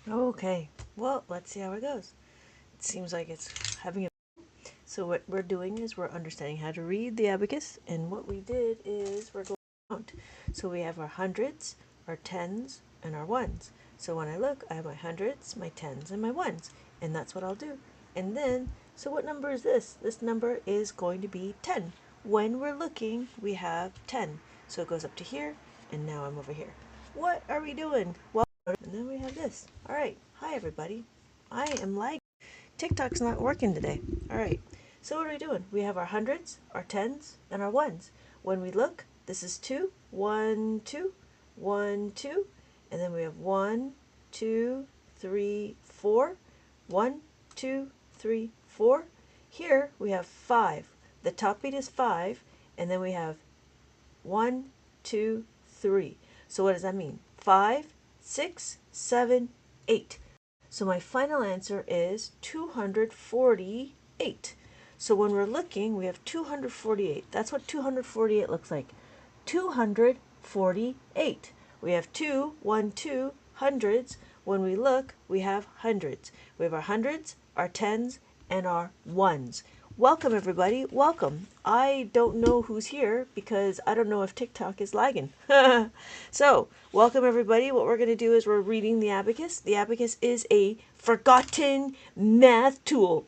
Okay, well, let's see how it goes. It seems like it's having a... So what we're doing is we're understanding how to read the abacus, and what we did is we're going to count. So we have our hundreds, our tens, and our ones. So when I look, I have my hundreds, my tens, and my ones, and that's what I'll do. And then, so what number is this? This number is going to be 10. When we're looking, we have 10. So it goes up to here, and now I'm over here. What are we doing? Well, and then we have this. All right. Hi, everybody. I am lagging. TikTok's not working today. All right. So what are we doing? We have our hundreds, our tens, and our ones. When we look, this is 2, 1, 2, 1, 2, and then we have 1, 2, 3, 4, 1, 2, 3, 4. Here we have 5. The top beat is 5, and then we have 1, 2, 3. So what does that mean? 5, 6, 7, 8. So my final answer is 248. So when we're looking, we have 248. That's what 248 looks like. 248. We have 2, 1, 2, hundreds. When we look, we have hundreds. We have our hundreds, our tens, and our ones. Welcome, everybody. Welcome. I don't know who's here because I don't know if TikTok is lagging. So, welcome, everybody. What we're going to do is we're reading the abacus. The abacus is a forgotten math tool.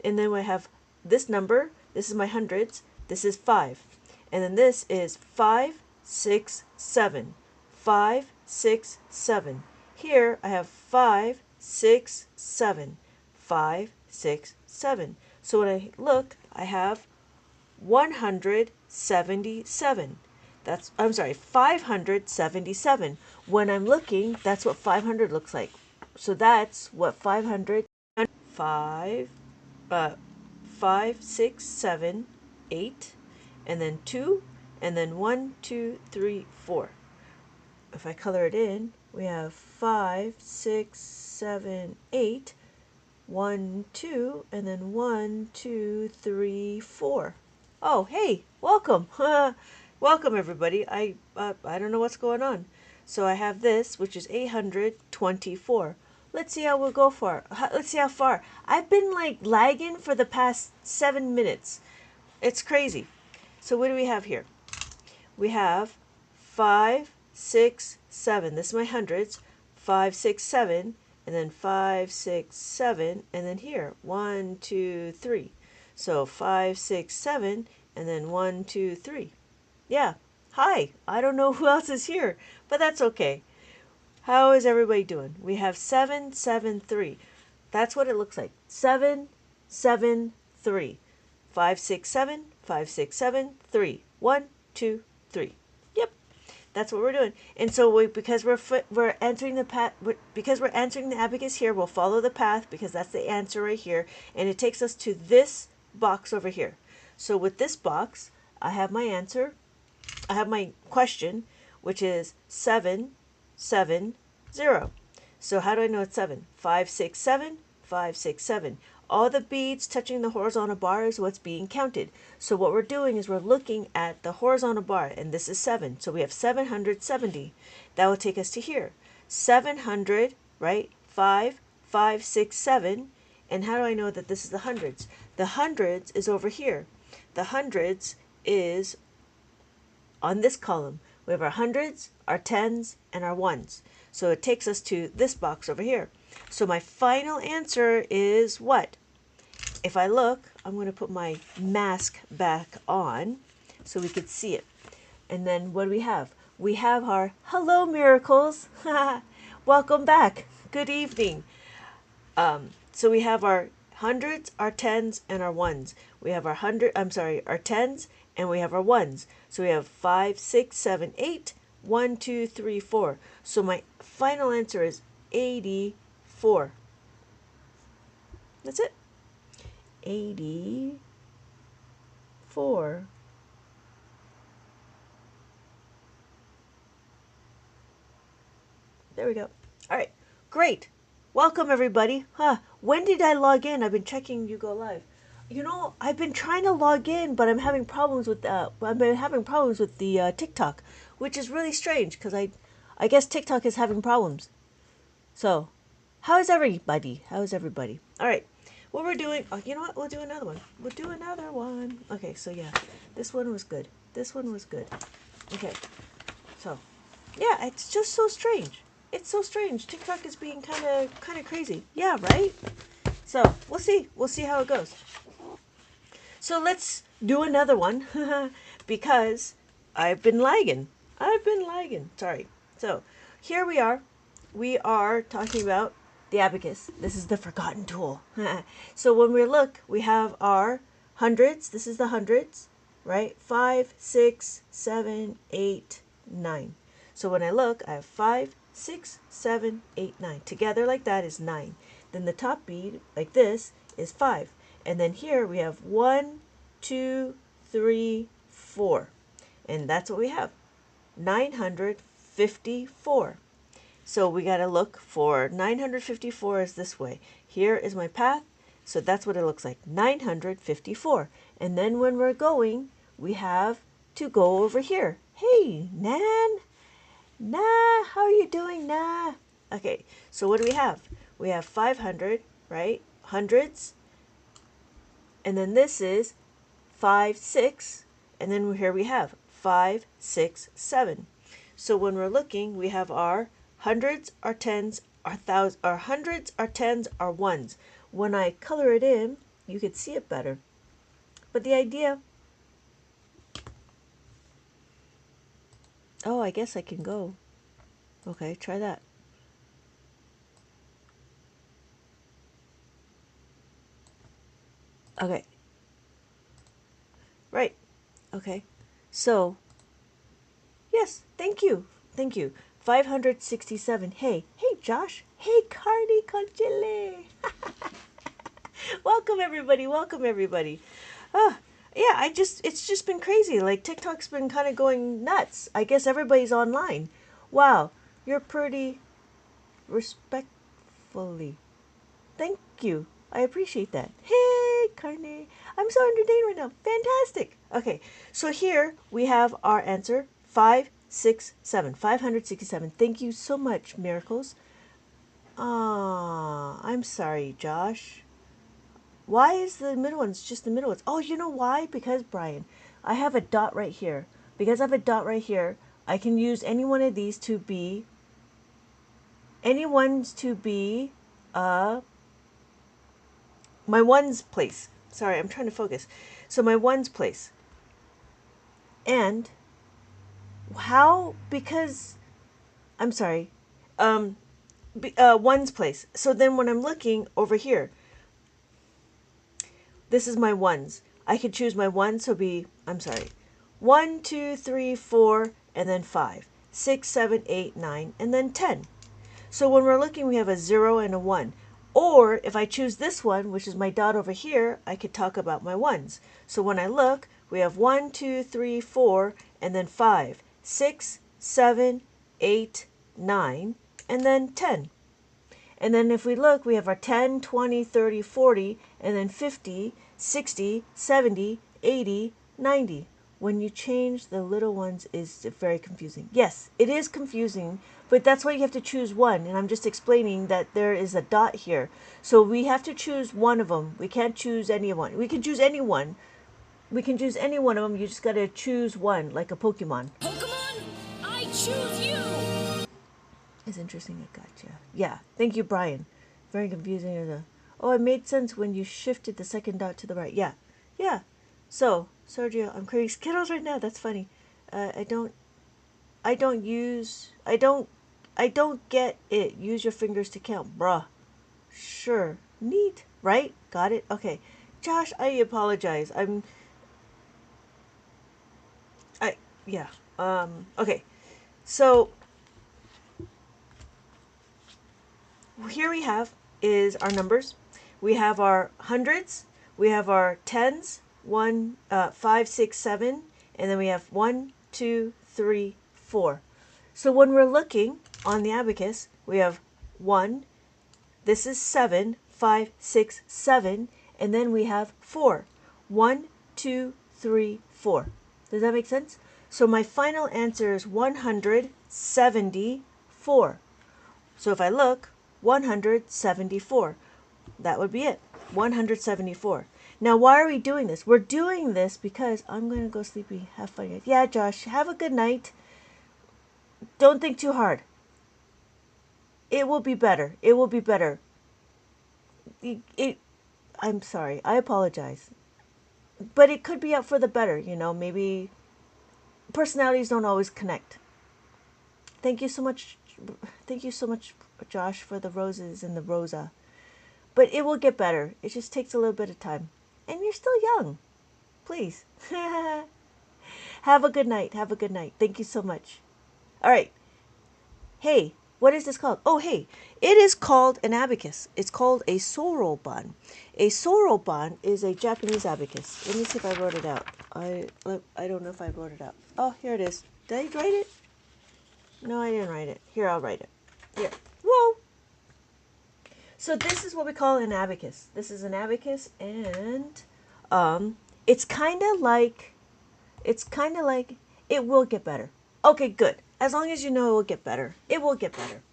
And then we have this number. This is my hundreds. This is 5. And then this is 5, 6, 7. 5, 6, 7. Here I have 5, 6, 7. 5, 6, 7. So when I look, I have 177. I'm sorry, 577. When I'm looking, that's what 500 looks like. So that's what 500, 5, 5, 6, 7, 8, and then 2, and then 1, 2, 3, 4. If I color it in, we have 5, 6, 7, 8, 1, 2, and then 1, 2, 3, 4. Oh, hey, welcome. Welcome, everybody. I don't know what's going on. So I have this, which is 824. Let's see how we'll go far. Let's see how far. I've been like lagging for the past 7 minutes. It's crazy. So what do we have here? We have 5, 6, 7. This is my hundreds. 5, 6, 7. And then 5, 6, 7. And then here, 1, 2, 3. So 5, 6, 7. And then 1, 2, 3. Yeah. Hi. I don't know who else is here, but that's okay. How is everybody doing? We have 7, 7, 3. That's what it looks like. 7, 7, 3. 5, 6, 7. 5, 6, 7. 3. 1, 2, 3. Yep. That's what we're doing. And so because we're entering the path, because we're entering the abacus here, we'll follow the path because that's the answer right here, and it takes us to this box over here. So with this box, I have my answer. I have my question, which is 7, 7, 0. So how do I know it's 7? 5, 6, 7, 5, 6, 7. All the beads touching the horizontal bar is what's being counted. So what we're doing is we're looking at the horizontal bar, and this is 7. So we have 770. That will take us to here. 700, right? 5, 5, 6, 7. And how do I know that this is the hundreds? The hundreds is over here. The hundreds is on this column. We have our hundreds, our tens, and our ones. So it takes us to this box over here. So my final answer is what? If I look, I'm going to put my mask back on so we could see it. And then what do we have? We have our hello miracles. Welcome back. Good evening. So we have our hundreds, our tens, and our ones. We have our our tens, and we have our ones. So we have 5, 6, 7, 8, 1, 2, 3, 4. So my final answer is 84. That's it. 84. There we go. All right. Great. Welcome, everybody. When did I log in? I've been checking you go live. You know, I've been trying to log in, but I'm having problems with the TikTok, which is really strange because I guess TikTok is having problems. So, How's everybody? How's everybody? All right. What we're doing, oh, you know what? We'll do another one. We'll do another one. Okay, so yeah, this one was good. This one was good. Okay, so yeah, it's just so strange. It's so strange. TikTok is being kind of crazy. Yeah, right? So we'll see. We'll see how it goes. So let's do another one because I've been lagging. I've been lagging. Sorry. So here we are. We are talking about the abacus. This is the forgotten tool. So when we look, we have our hundreds. This is the hundreds, right? 5, 6, 7, 8, 9. So when I look, I have 5, 6, 7, 8, 9. Together like that is 9. Then the top bead, like this, is 5. And then here we have 1, 2, 3, 4. And that's what we have. 954. So we got to look for 954 is this way. Here is my path. So that's what it looks like. 954. And then when we're going, we have to go over here. Hey, Nan. Nah, how are you doing, Nah? Okay, so what do we have? We have 500, right? Hundreds. And then this is 5, 6. And then here we have 5, 6, 7. So when we're looking, we have our hundreds, our tens, our thousands, our hundreds, our tens, our ones. When I color it in, you could see it better. But the idea... Oh, I guess I can go. Okay, try that. Okay. Right. Okay. So, yes, thank you. Thank you. 567. Hey, Josh. Hey, Cardi Conchile. Welcome everybody. Welcome everybody. Yeah, it's just been crazy. Like TikTok's been kind of going nuts. I guess everybody's online. Wow, you're pretty respectfully. Thank you. I appreciate that. Hey, Carney. I'm so entertained right now. Fantastic. Okay, so here we have our answer 567. 567. Thank you so much, Miracles. I'm sorry, Josh. Why is the middle ones just the middle ones? Oh, you know why? Because, Brian, I have a dot right here. Because I have a dot right here, I can use any one of these to be, my ones place. Sorry, I'm trying to focus. So my ones place. And how? Because, I'm sorry, ones place. So then when I'm looking over here, this is my ones. I could choose my ones, so be, I'm sorry, 1, 2, 3, 4, and then 5, 6, 7, 8, 9, and then 10. So when we're looking, we have a 0 and a 1. Or if I choose this one, which is my dot over here, I could talk about my ones. So when I look, we have 1, 2, 3, 4, and then 5, 6, 7, 8, 9, and then 10. And then if we look, we have our 10, 20, 30, 40, and then 50, 60, 70, 80, 90. When you change the little ones is very confusing. Yes, it is confusing, but that's why you have to choose one. And I'm just explaining that there is a dot here. So we have to choose one of them. We can't choose any one. We can choose any one. We can choose any one of them. You just got to choose one, like a Pokemon. Pokemon, I choose you! It's interesting. I gotcha. Yeah. Thank you, Brian. Very confusing. Oh, it made sense when you shifted the second dot to the right. Yeah. Yeah. So, Sergio, I'm craving Skittles right now. That's funny. I don't get it. Use your fingers to count. Bruh. Sure. Neat. Right? Got it? Okay. Josh, I apologize. Yeah. Okay. So, here we have is our numbers. We have our hundreds, we have our tens, 1, 5, 6, 7, and then we have 1, 2, 3, 4. So when we're looking on the abacus, we have 1, this is 7, 5, 6, 7, and then we have 4. 1, 2, 3, 4. Does that make sense? So my final answer is 174. So if I look, 174. That would be it. 174. Now, why are we doing this? We're doing this because I'm going to go sleepy. Have fun, guys. Yeah, Josh, have a good night. Don't think too hard. It will be better. It will be better. I'm sorry. I apologize. But it could be out for the better, you know. Maybe personalities don't always connect. Thank you so much. Thank you so much, Josh, for the roses and the rosa. But it will get better. It just takes a little bit of time. And you're still young. Please. Have a good night. Have a good night. Thank you so much. All right. Hey, what is this called? Oh, hey, it is called an abacus. It's called a soroban. A soroban is a Japanese abacus. Let me see if I wrote it out. I don't know if I wrote it out. Oh, here it is. Did I write it? No, I didn't write it. Here, I'll write it. Here. Whoa. So this is what we call an abacus. This is an abacus, and it's kind of like it will get better. Okay, good. As long as you know it will get better. It will get better.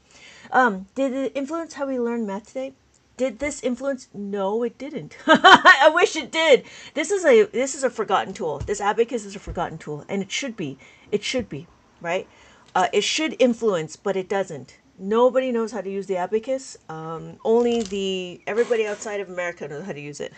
Did it influence how we learn math today? Did this influence? No, it didn't. I wish it did. This is a forgotten tool. This abacus is a forgotten tool, and it should be. It should be, right? It should influence, but it doesn't. Nobody knows how to use the abacus. Only everybody outside of America knows how to use it.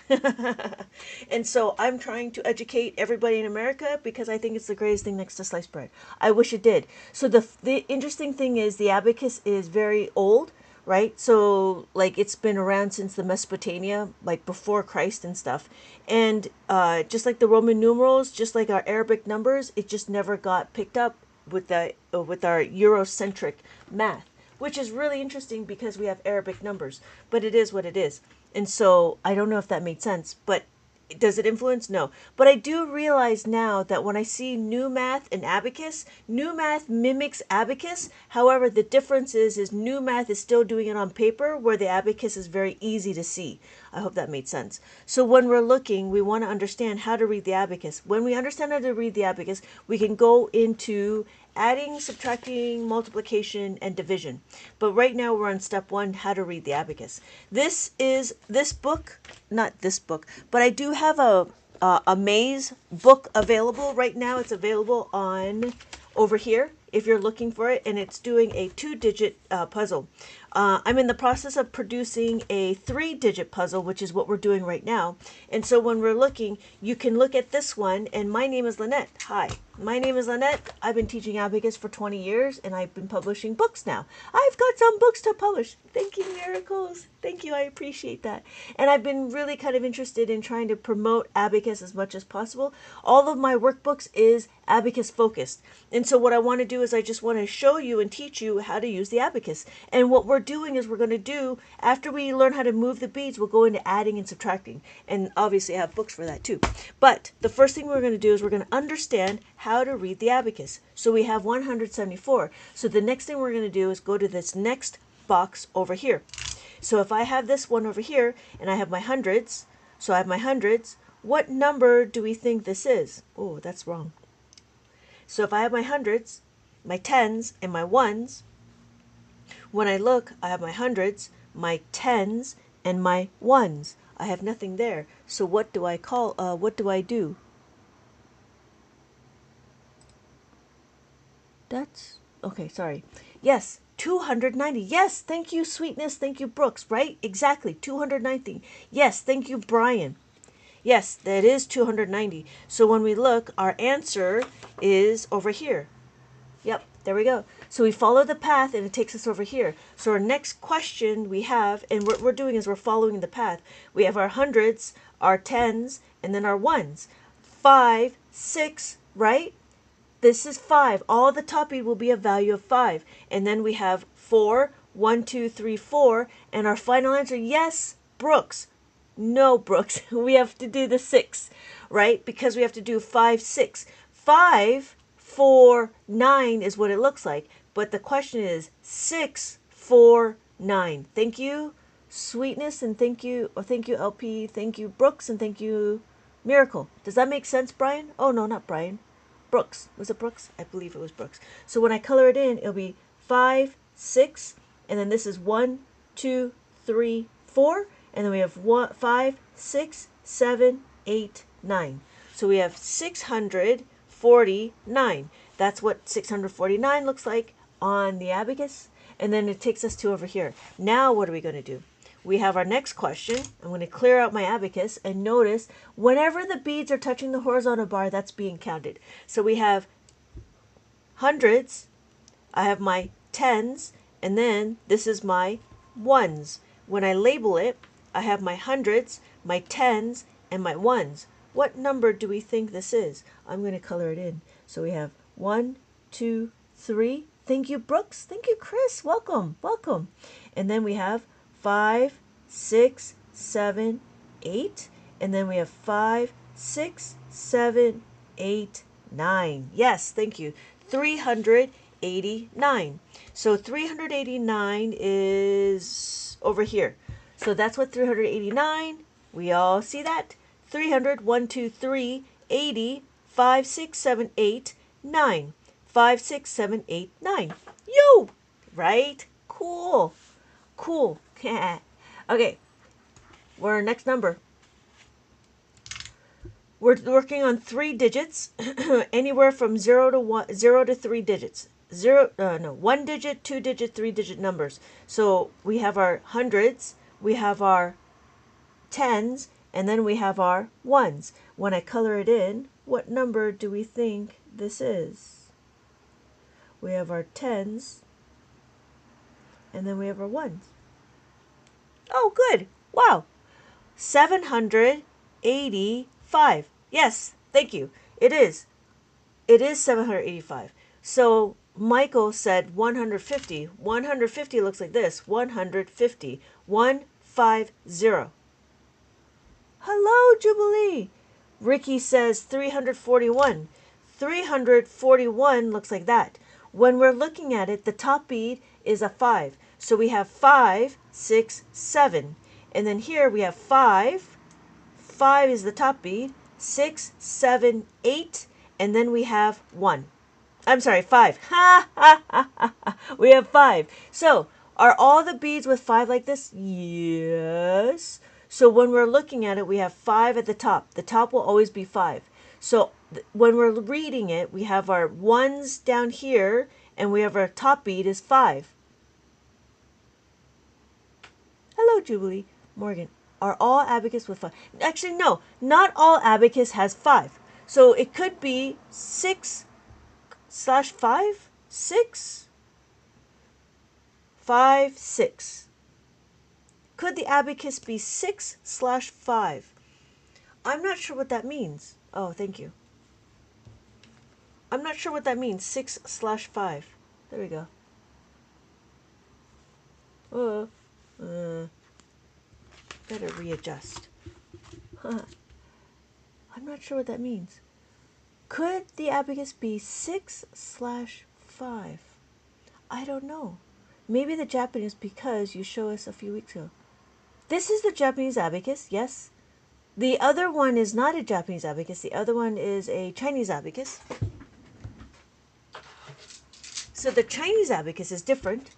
And so I'm trying to educate everybody in America because I think it's the greatest thing next to sliced bread. I wish it did. So the interesting thing is the abacus is very old, right? So like it's been around since the Mesopotamia, like before Christ and stuff. And just like the Roman numerals, just like our Arabic numbers, it just never got picked up with our Eurocentric math, which is really interesting because we have Arabic numbers, but it is what it is. And so I don't know if that made sense, but does it influence? No. But I do realize now that when I see new math and abacus, new math mimics abacus. However, the difference is new math is still doing it on paper where the abacus is very easy to see. I hope that made sense. So when we're looking, we want to understand how to read the abacus. When we understand how to read the abacus, we can go into adding, subtracting, multiplication, and division. But right now we're on step 1, how to read the abacus. This book, not this book, but I do have a maze book available right now. It's available on over here if you're looking for it, and it's doing a 2-digit puzzle. I'm in the process of producing a 3-digit puzzle, which is what we're doing right now. And so when we're looking, you can look at this one, and my name is Lynette. Hi, my name is Lynette. I've been teaching abacus for 20 years, and I've been publishing books now. I've got some books to publish. Thank you, Miracles. Thank you, I appreciate that. And I've been really kind of interested in trying to promote abacus as much as possible. All of my workbooks is abacus focused. And so what I want to do is I just want to show you and teach you how to use the abacus. And what we're doing is we're going to do, after we learn how to move the beads, we'll go into adding and subtracting. And obviously I have books for that too. But the first thing we're going to do is we're going to understand how to read the abacus. So we have 174. So the next thing we're going to do is go to this next box over here. So if I have this one over here and I have my hundreds, so I have my hundreds, what number do we think this is? Oh, that's wrong. So if I have my hundreds, my tens, and my ones, when I look, I have my hundreds, my tens, and my ones. I have nothing there. So what do I call, what do I do? That's, okay, sorry. Yes, 290. Yes, thank you, Sweetness. Thank you, Brooks, right? Exactly, 290. Yes, thank you, Brian. Yes, that is 290. So when we look, our answer is over here. Yep, there we go. So we follow the path and it takes us over here. So our next question we have, and what we're doing is we're following the path. We have our hundreds, our tens, and then our ones. 5, 6, right? This is 5. All the top bead will be a value of 5. And then we have 4, 1, 2, 3, 4. And our final answer, yes, Brooks. No, Brooks. We have to do the 6, right? Because we have to do 5, 6. 5, 4, 9 is what it looks like. But the question is 6, 4, 9. Thank you, Sweetness, and thank you LP, thank you Brooks, and thank you Miracle. Does that make sense, Brian? Oh no, not Brian. Brooks. Was it Brooks? I believe it was Brooks. So when I color it in, it'll be 5, 6, and then this is 1, 2, 3, 4, and then we have 5, 6, 7, 8, 9. So we have 649. That's what 649 looks like on the abacus. And then it takes us to over here. Now what are we going to do? We have our next question. I'm going to clear out my abacus and notice whenever the beads are touching the horizontal bar, that's being counted. So we have hundreds, I have my tens, and then this is my ones. When I label it, I have my hundreds, my tens, and my ones. What number do we think this is? I'm going to color it in. So we have 1, 2, 3. Thank you, Brooks. Thank you, Chris. Welcome, welcome. And then we have 5, 6, 7, 8. And then we have 5, 6, 7, 8, 9. Yes, thank you. 389. So 389 is over here. So that's what 389. We all see that? 300, 1, 2, 3, 80, 5, 6, 7, 8, 9. 5, 6, 7, 8, 9. Yo! Right? Cool. Cool. Okay. Our next number. We're working on 3 digits, anywhere from 0 to 3 digits. 1 digit, 2 digit, 3 digit numbers. So we have our hundreds, we have our tens, and then we have our ones. When I color it in, what number do we think this is? We have our tens, and then we have our ones. Oh, good. Wow. 785. Yes, thank you. It is. It is 785. So Michael said 150. 150 looks like this. 150. 150. Hello, Jubilee. Ricky says 341. 341 looks like that. When we're looking at it, the top bead is a 5. So we have 5, 6, 7. And then here we have 5. 5 is the top bead. 6, 7, 8. And then we have 1. I'm sorry, 5. Ha, ha, ha, ha, ha. We have 5. So are all the beads with 5 like this? Yes. So when we're looking at it, we have 5 at the top. The top will always be 5. So when we're reading it, we have our ones down here, and we have our top bead is 5. Hello, Jubilee. Morgan, are all abacus with 5? Actually, no. Not all abacus has 5. So it could be 6/5? 6? 5, 6. Could the abacus be 6/5? I'm not sure what that means. Oh, thank you. I'm not sure what that means. 6/5. There we go. Better readjust. I'm not sure what that means. Could the abacus be 6/5? I don't know. Maybe the Japanese, because you showed us a few weeks ago. This is the Japanese abacus, yes. The other one is not a Japanese abacus. The other one is a Chinese abacus. So the Chinese abacus is different.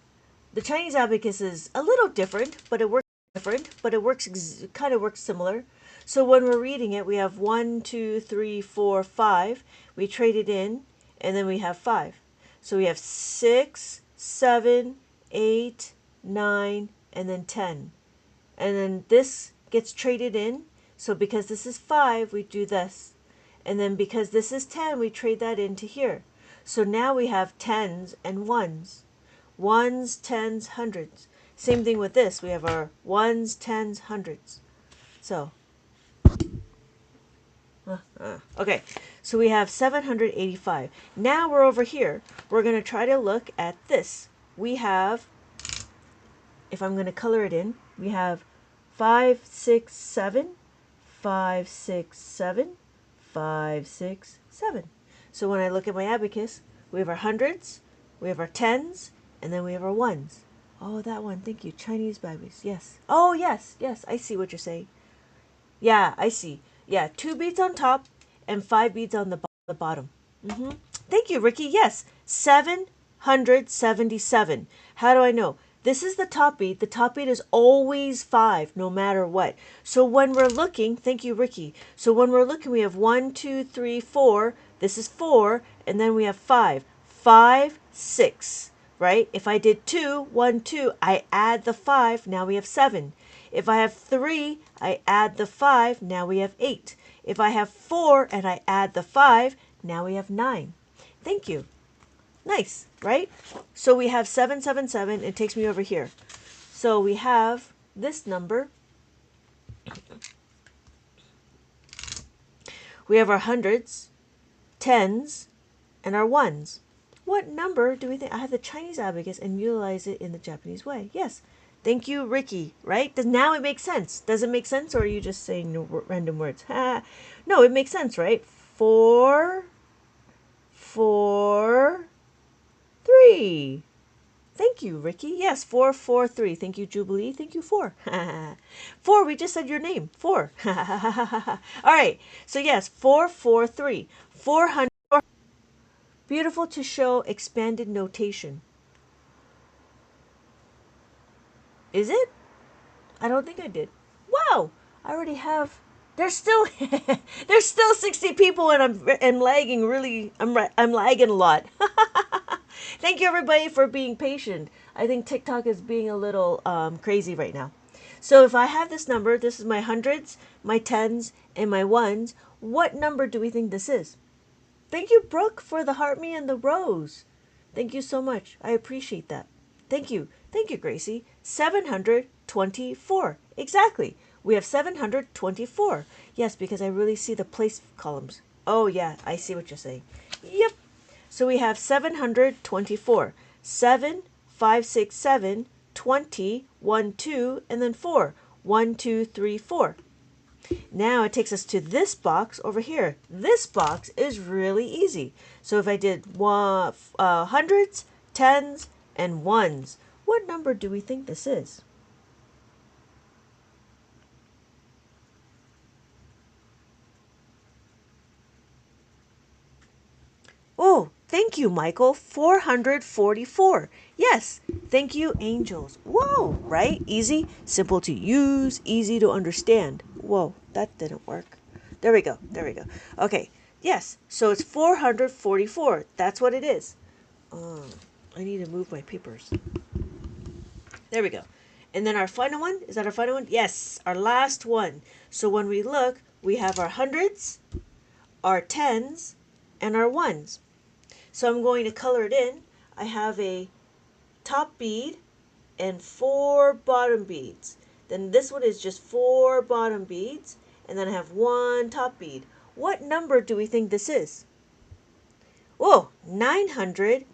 The Chinese abacus is a little different, but it works kind of works similar. So when we're reading it, we have 1, 2, 3, 4, 5. We trade it in, and then we have 5. So we have 6, 7, 8, 9, and then 10. And then this gets traded in. So because this is 5, we do this. And then because this is 10, we trade that into here. So now we have tens and ones. Ones, tens, hundreds. Same thing with this. We have our ones, tens, hundreds. So, okay. So we have 785. Now we're over here. We're going to try to look at this. We have, if I'm going to color it in, we have 5, 6, 7, 5, 6, 7, 5, 6, 7. So when I look at my abacus, we have our hundreds, we have our tens, and then we have our ones. Oh, that one. Thank you. Chinese abacus. Yes. Oh, yes. Yes. I see what you're saying. Yeah, I see. Yeah, 2 beads on top and 5 beads on the bottom. Thank you, Ricky. Yes. 777. How do I know? This is the top bead. The top bead is always 5, no matter what. So when we're looking, thank you, Ricky. So when we're looking, we have 1, 2, 3, 4. This is 4, and then we have 5. 5, 6, right? If I did 2, 1, 2, I add the 5, now we have 7. If I have 3, I add the 5, now we have 8. If I have 4 and I add the 5, now we have 9. Thank you. Nice, right? So we have 777. It takes me over here. So we have this number. We have our hundreds, tens, and our ones. What number do we think? I have the Chinese abacus and utilize it in the Japanese way. Yes. Thank you, Ricky, right? Now it makes sense. Does it make sense, or are you just saying random words? No, it makes sense, right? 4, 4, 3. Thank you, Ricky. Yes, 4, 4, 3. Thank you, Jubilee. Thank you, 4. 4, we just said your name. 4. All right. So yes, 4, 4, 3. 400. Beautiful to show expanded notation. Is it? I don't think I did. Wow, I already have. There's still there's still 60 people, and I'm lagging really. I'm lagging a lot. Thank you, everybody, for being patient. I think TikTok is being a little crazy right now. So if I have this number, this is my hundreds, my tens, and my ones. What number do we think this is? Thank you, Brooke, for the heart me and the rose. Thank you so much. I appreciate that. Thank you. Thank you, Gracie. 724. Exactly. We have 724. Yes, because I really see the place columns. Oh, yeah, I see what you're saying. Yep. So we have 724. 7, 5, 6, 7, 20, 1, 2, and then 4. 1, 2, 3, 4. Now it takes us to this box over here. This box is really easy. So if I did hundreds, tens, and ones, what number do we think this is? Oh, thank you, Michael. 444. Yes, thank you, angels. Whoa, right? Easy, simple to use, easy to understand. Whoa, that didn't work. There we go. There we go. Okay, yes, so it's 444. That's what it is. I need to move my papers. There we go. And then our final one, is that our final one? Yes, our last one. So when we look, we have our hundreds, our tens, and our ones. So I'm going to color it in. I have a top bead and 4 bottom beads. Then this one is just 4 bottom beads, and then I have 1 top bead. What number do we think this is? Whoa, 900.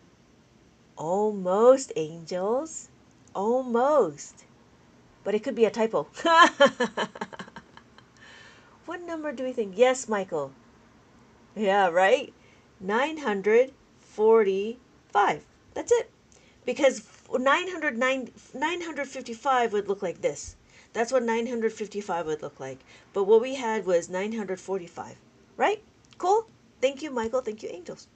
Almost, angels. Almost. But it could be a typo. What number do we think? Yes, Michael. Yeah, right? 945. That's it. Because 955 would look like this. That's what 955 would look like. But what we had was 945. Right? Cool? Thank you, Michael. Thank you, angels.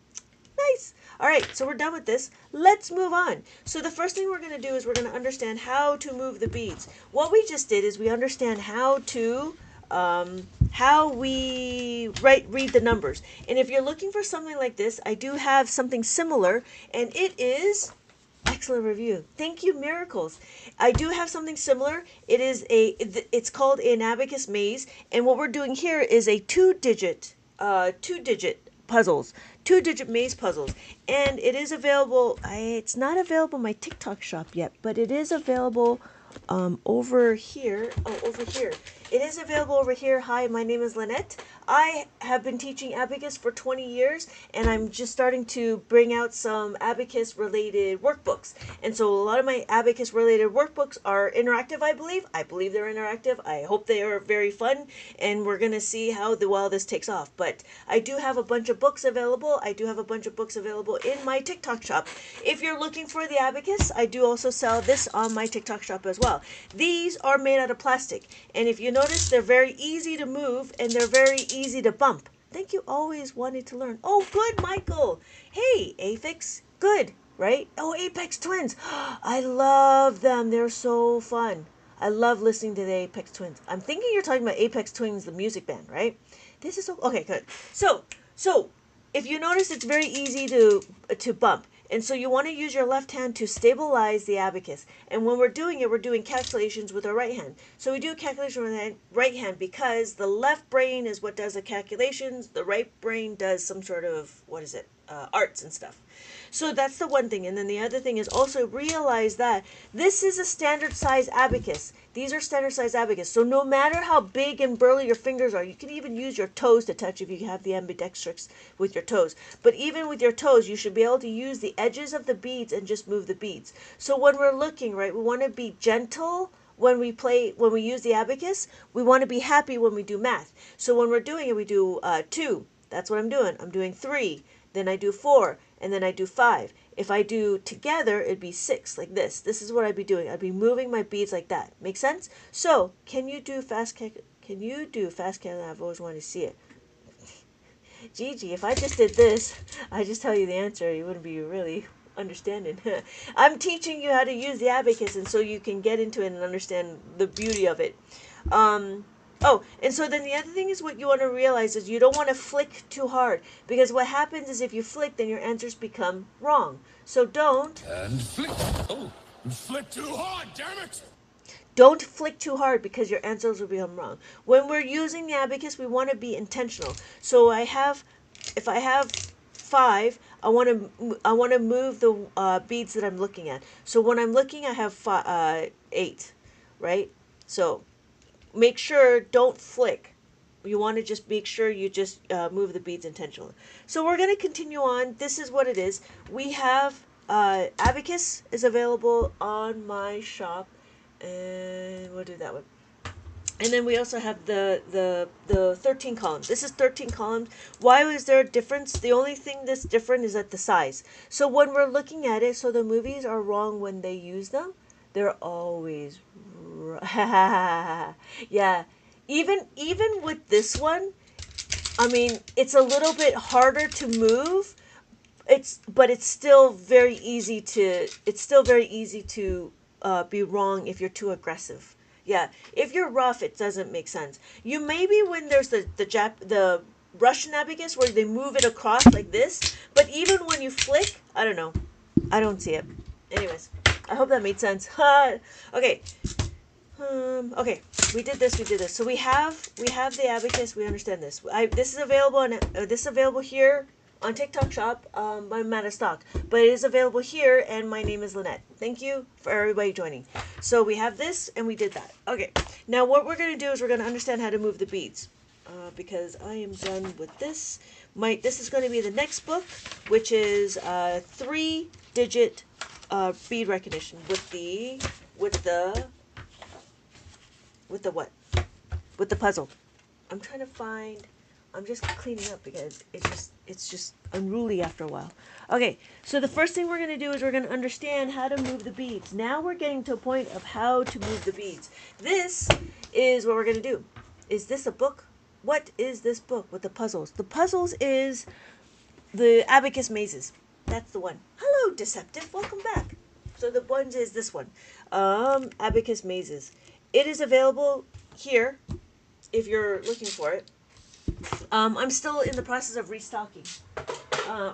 Nice. All right, so we're done with this. Let's move on. So the first thing we're going to do is we're going to understand how to move the beads. What we just did is we understand how to read the numbers. And if you're looking for something like this, I do have something similar, and it is excellent review. Thank you, Miracles. I do have something similar. It's called an abacus maze, and what we're doing here is a two-digit puzzles, two-digit maze puzzles, and it is available. It's not available in my TikTok shop yet, but it is available over here. Oh, over here. It is available over here. Hi, my name is Lynette. I have been teaching abacus for 20 years, and I'm just starting to bring out some abacus-related workbooks. And so a lot of my abacus-related workbooks are interactive, I believe. I believe they're interactive. I hope they are very fun, and we're going to see how well this takes off. But I do have a bunch of books available. I do have a bunch of books available in my TikTok shop. If you're looking for the abacus, I do also sell this on my TikTok shop as well. These are made out of plastic, and if you notice, they're very easy to move, and they're very easy to bump. Thank you. Always wanted to learn. Oh, good, Michael. Hey, Afix. Good. right? Oh, Apex Twins. I love them. They're so fun. I love listening to the Apex Twins. I'm thinking you're talking about Apex Twins, the music band, right? This is okay. Good. So if you notice, it's very easy to bump. And so you want to use your left hand to stabilize the abacus. And when we're doing it, we're doing calculations with our right hand. So we do calculation with the right hand because the left brain is what does the calculations. The right brain does some sort of, what is it, arts and stuff. So that's the one thing. And then the other thing is also realize that this is a standard size abacus. These are standard size abacus. So no matter how big and burly your fingers are, you can even use your toes to touch if you have the ambidextrous with your toes. But even with your toes, you should be able to use the edges of the beads and just move the beads. So when we're looking, right, we want to be gentle when we use the abacus. We want to be happy when we do math. So when we're doing it, we do 2. That's what I'm doing. I'm doing 3. Then I do 4. And then I do 5. If I do together, it'd be 6, like this. This is what I'd be doing. I'd be moving my beads like that. Make sense? So, can you do fast calculating? I've always wanted to see it. Gigi, if I just did this, I just tell you the answer, you wouldn't be really understanding. I'm teaching you how to use the abacus, and so you can get into it and understand the beauty of it. Oh, and so then the other thing is what you want to realize is you don't want to flick too hard, because what happens is if you flick, then your answers become wrong. So don't. And flick. Oh, flick too hard, damn it! Don't flick too hard because your answers will become wrong. When we're using the abacus, we want to be intentional. So if I have 5, I want to move the beads that I'm looking at. So when I'm looking, I have 8, right? So make sure don't flick. You want to just make sure you just move the beads intentionally. So we're going to continue on. This is what it is. We have Abacus is available on my shop, and we'll do that one. And then we also have the 13 columns. This is 13 columns. Why was there a difference? The only thing that's different is at the size. So when we're looking at it, so the movies are wrong when they use them. They're always yeah. Even with this one, I mean, it's a little bit harder to move. But it's still very easy to be wrong if you're too aggressive. Yeah, if you're rough, it doesn't make sense. You maybe when there's the Russian abacus where they move it across like this, but even when you flick, I don't know, I don't see it. Anyways, I hope that made sense. Okay. Okay, we did this. So we have the abacus. We understand this. This is available here on TikTok Shop. I'm out of stock, but it is available here, and my name is Lynette. Thank you for everybody joining. So we have this, and we did that. Okay, now what we're going to do is we're going to understand how to move the beads, because I am done with this. This is going to be the next book, which is 3-digit bead recognition with the what? With the puzzle. I'm trying to find. I'm just cleaning up because it's just unruly after a while. Okay, so the first thing we're going to do is we're going to understand how to move the beads. Now we're getting to a point of how to move the beads. This is what we're going to do. Is this a book? What is this book with the puzzles? The puzzles is the Abacus Mazes. That's the one. Hello, Deceptive. Welcome back. So the ones is this one. Abacus Mazes. It is available here if you're looking for it. I'm still in the process of restocking.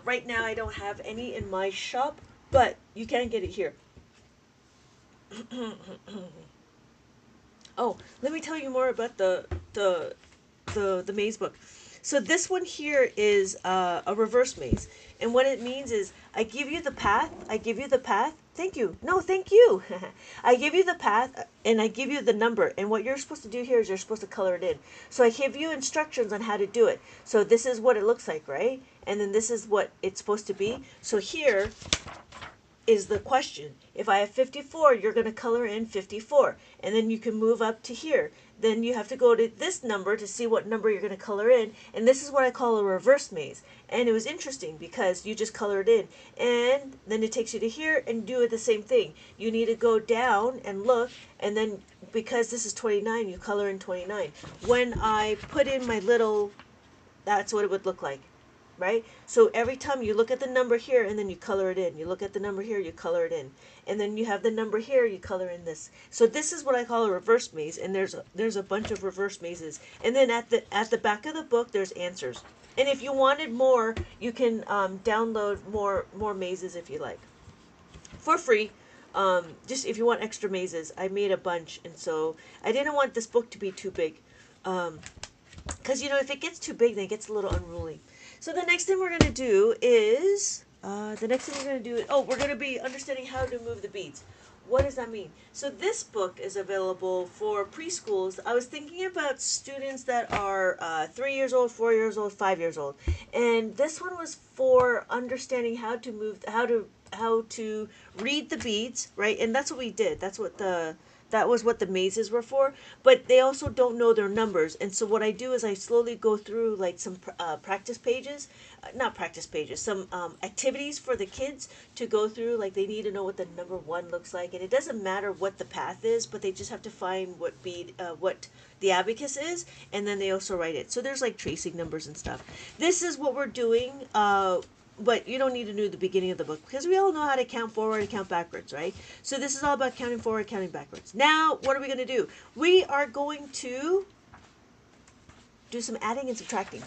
Right now I don't have any in my shop, but you can get it here. Oh, let me tell you more about the maze book. So this one here is a reverse maze. And what it means is I give you the path. Thank you. No, thank you. I give you the path and I give you the number. And what you're supposed to do here is you're supposed to color it in. So I give you instructions on how to do it. So this is what it looks like, right? And then this is what it's supposed to be. So here is the question. If I have 54, you're going to color in 54. And then you can move up to here. Then you have to go to this number to see what number you're going to color in. And this is what I call a reverse maze. And it was interesting because you just color it in. And then it takes you to here and do it the same thing. You need to go down and look. And then because this is 29, you color in 29. When I put in my little, that's what it would look like. right? So every time you look at the number here and then you color it in. You look at the number here, you color it in. And then you have the number here, you color in this. So this is what I call a reverse maze, and there's a bunch of reverse mazes. And then at the back of the book there's answers. And if you wanted more, you can download more mazes if you like. For free. Just if you want extra mazes. I made a bunch, and so I didn't want this book to be too big. Because, if it gets too big, then it gets a little unruly. So the next thing we're going to do is, we're going to be understanding how to move the beads. What does that mean? So this book is available for preschools. I was thinking about students that are 3 years old, 4 years old, 5 years old. And this one was for understanding how to read the beads, right? And that's what we did. That was what the mazes were for, but they also don't know their numbers. And so what I do is I slowly go through like some practice pages, not practice pages, some activities for the kids to go through. Like they need to know what the number 1 looks like, and it doesn't matter what the path is, but they just have to find what the abacus is, and then they also write it. So there's like tracing numbers and stuff. This is what we're doing. But you don't need to know the beginning of the book because we all know how to count forward and count backwards, right? So this is all about counting forward, counting backwards. Now, what are we going to do? We are going to do some adding and subtracting.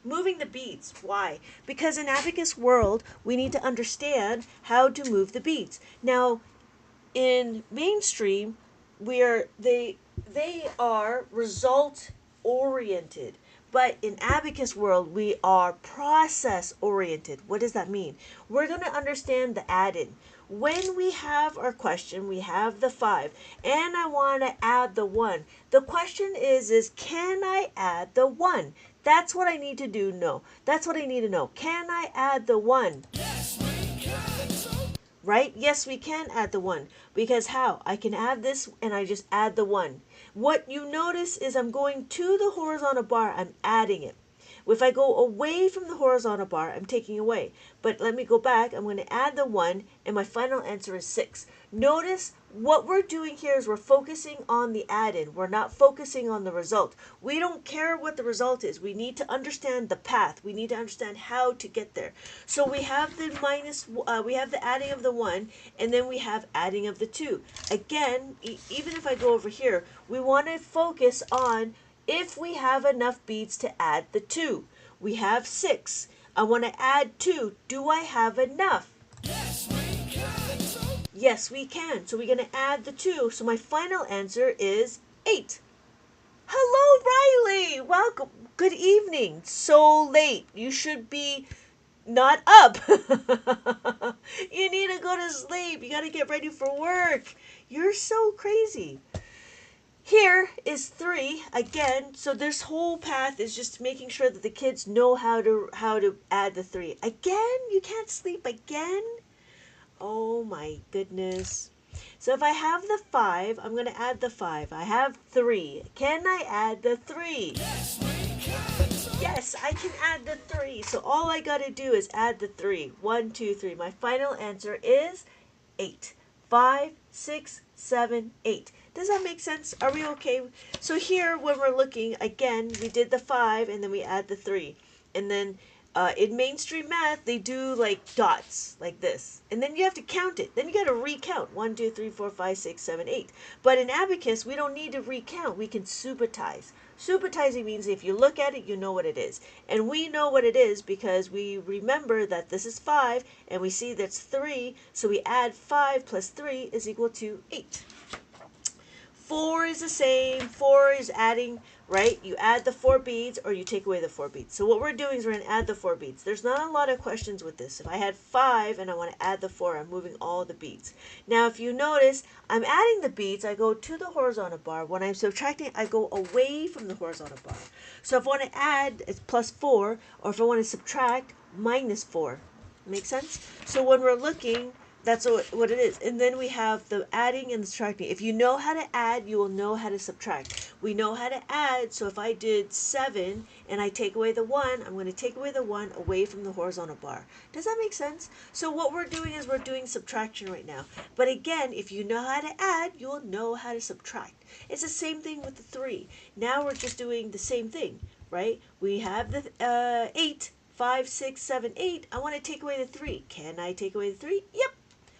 Moving the beads. Why? Because in Abacus world, we need to understand how to move the beads. Now, in mainstream, they are result oriented. But in Abacus world, we are process oriented. What does that mean? We're going to understand the add-in. When we have our question, we have the 5, and I want to add the 1. The question is can I add the 1? That's what I need to do. No, that's what I need to know. Can I add the 1? Yes, we can. Right? Yes, we can add the 1. Because how? I can add this and I just add the 1. What you notice is I'm going to the horizontal bar, I'm adding it. If I go away from the horizontal bar, I'm taking away. But let me go back, I'm going to add the 1, and my final answer is 6. Notice what we're doing here is we're focusing on the add-in. We're not focusing on the result. We don't care what the result is. We need to understand the path. We need to understand how to get there. So we have the we have the adding of the 1, and then we have adding of the 2. Again, even if I go over here, we want to focus on if we have enough beads to add the 2. We have 6. I want to add 2. Do I have enough? Yes, we can. Yes, we can. So we're going to add the 2. So my final answer is 8. Hello, Riley. Welcome. Good evening. So late. You should be not up. You need to go to sleep. You got to get ready for work. You're so crazy. Here is 3 again. So this whole path is just making sure that the kids know how to add the 3. Again, you can't sleep again. Oh my goodness. So if I have the 5, I'm going to add the 5. I have 3. Can I add the 3? Yes, we can. Yes, I can add the 3. So all I got to do is add the 3. 1, 2, 3. My final answer is 8. 5, 6, 7, 8. Does that make sense? Are we okay? So here, when we're looking, again, we did the 5, and then we add the 3. And then in mainstream math, they do like dots, like this. And then you have to count it. Then you got to recount. 1, 2, 3, 4, 5, 6, 7, 8. But in Abacus, we don't need to recount. We can supertize. Supertizing means if you look at it, you know what it is. And we know what it is because we remember that this is 5, and we see that's 3. So we add 5 plus 3 is equal to 8. 4 is the same. 4 is adding, right? You add the 4 beads or you take away the 4 beads. So what we're doing is we're going to add the 4 beads. There's not a lot of questions with this. If I had 5 and I want to add the 4, I'm moving all the beads. Now, if you notice, I'm adding the beads. I go to the horizontal bar. When I'm subtracting, I go away from the horizontal bar. So if I want to add, it's plus 4, or if I want to subtract, minus 4. Make sense? So when we're looking, that's what it is. And then we have the adding and the subtracting. If you know how to add, you will know how to subtract. We know how to add, so if I did 7 and I take away the 1, I'm going to take away the 1 away from the horizontal bar. Does that make sense? So what we're doing is we're doing subtraction right now. But again, if you know how to add, you will know how to subtract. It's the same thing with the 3. Now we're just doing the same thing, right? We have the 8. 5, 6, 7, 8. I want to take away the 3. Can I take away the 3? Yep.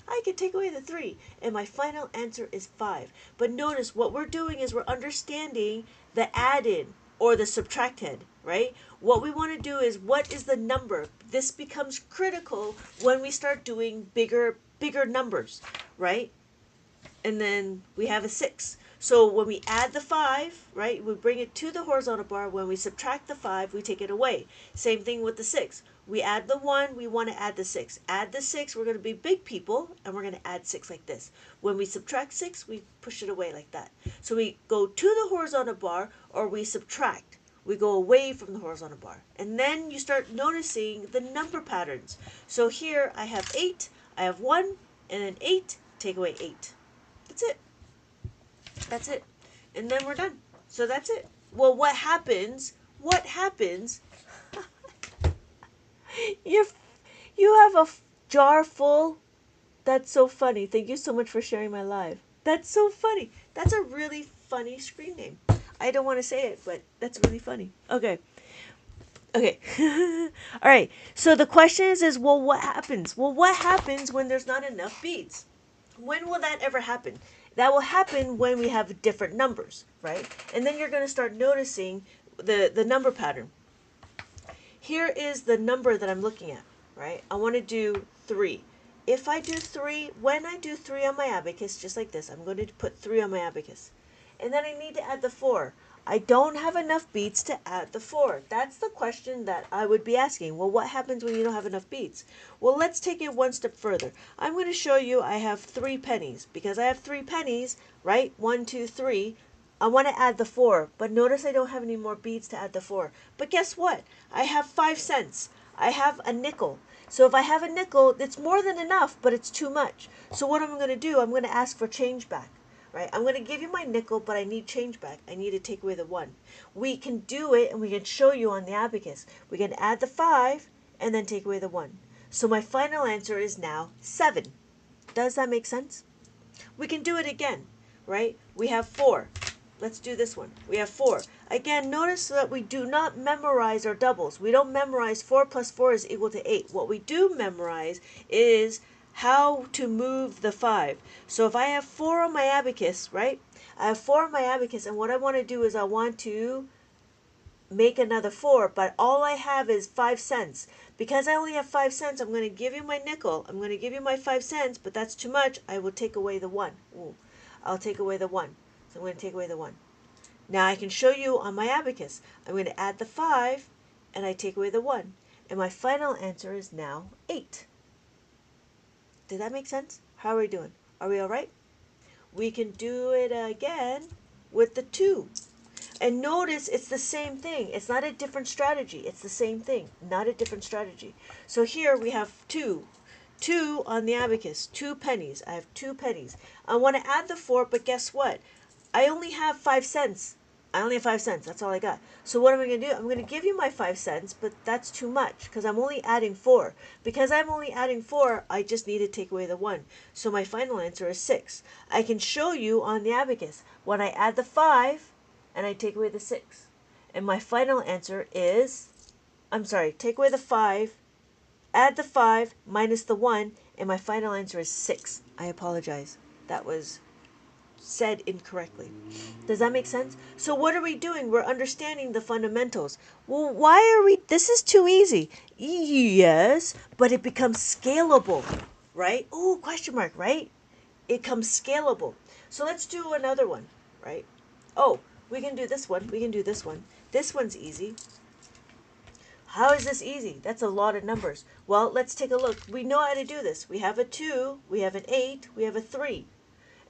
I can take away the 3. And my final answer is 5. But notice what we're doing is we're understanding the add-in or the subtract head, right? What we want to do is what is the number? This becomes critical when we start doing bigger numbers, right? And then we have a 6. So when we add the 5, right, we bring it to the horizontal bar. When we subtract the 5, we take it away. Same thing with the 6. We add the 1, we want to add the 6. Add the 6, we're going to be big people, and we're going to add 6 like this. When we subtract 6, we push it away like that. So we go to the horizontal bar, or we subtract. We go away from the horizontal bar. And then you start noticing the number patterns. So here I have 8, I have 1, and then 8, take away 8. That's it. That's it. And then we're done. So that's it. Well, what happens? What happens? You have a jar full. That's so funny. Thank you so much for sharing my live. That's so funny. That's a really funny screen name. I don't want to say it, but that's really funny. Okay. Okay. All right. So the question is, well, what happens? Well, what happens when there's not enough beads? When will that ever happen? That will happen when we have different numbers, right? And then you're going to start noticing the number pattern. Here is the number that I'm looking at, right? I want to do 3. If I do 3, when I do 3 on my abacus, just like this, I'm going to put 3 on my abacus. And then I need to add the 4. I don't have enough beads to add the 4. That's the question that I would be asking. Well, what happens when you don't have enough beads? Well, let's take it one step further. I'm going to show you I have 3 pennies. Because I have 3 pennies, right? 1, 2, 3. I want to add the 4. But notice I don't have any more beads to add the 4. But guess what? I have 5 cents. I have a nickel. So if I have a nickel, it's more than enough, but it's too much. So what am I going to do? I'm going to ask for change back. Right? I'm going to give you my nickel, but I need change back. I need to take away the 1. We can do it, and we can show you on the abacus. We can add the 5, and then take away the 1. So my final answer is now 7. Does that make sense? We can do it again, right? We have 4. Let's do this one. We have 4. Again, notice that we do not memorize our doubles. We don't memorize 4 plus 4 is equal to 8. What we do memorize is how to move the 5. So if I have 4 on my abacus, right? I have 4 on my abacus, and what I want to do is I want to make another 4, but all I have is 5 cents. Because I only have 5 cents, I'm going to give you my nickel. I'm going to give you my 5 cents, but that's too much. I will take away the 1. Ooh, I'll take away the 1. So I'm going to take away the 1. Now I can show you on my abacus. I'm going to add the 5, and I take away the 1. And my final answer is now 8. Did that make sense? How are we doing? Are we all right? We can do it again with the 2. And notice it's the same thing. It's not a different strategy. It's the same thing, not a different strategy. So here we have 2. 2 on the abacus, 2 pennies. I have 2 pennies. I want to add the 4, but guess what? I only have 5 cents. I only have 5 cents. That's all I got. So what am I going to do? I'm going to give you my 5 cents, but that's too much because I'm only adding 4. Because I'm only adding 4, I just need to take away the 1. So my final answer is 6. I can show you on the abacus when I add the 5 and I take away the 6. And my final answer is, take away the 5, add the 5 minus the 1, and my final answer is 6. I apologize. That was said incorrectly. Does that make sense? So what are we doing? We're understanding the fundamentals. Well, why are we, this is too easy. Yes, but it becomes scalable, right? Oh, question mark, right? It becomes scalable. So let's do another one, right? Oh, we can do this one. We can do this one. This one's easy. How is this easy? That's a lot of numbers. Well, let's take a look. We know how to do this. We have a 2, we have an 8, we have a 3.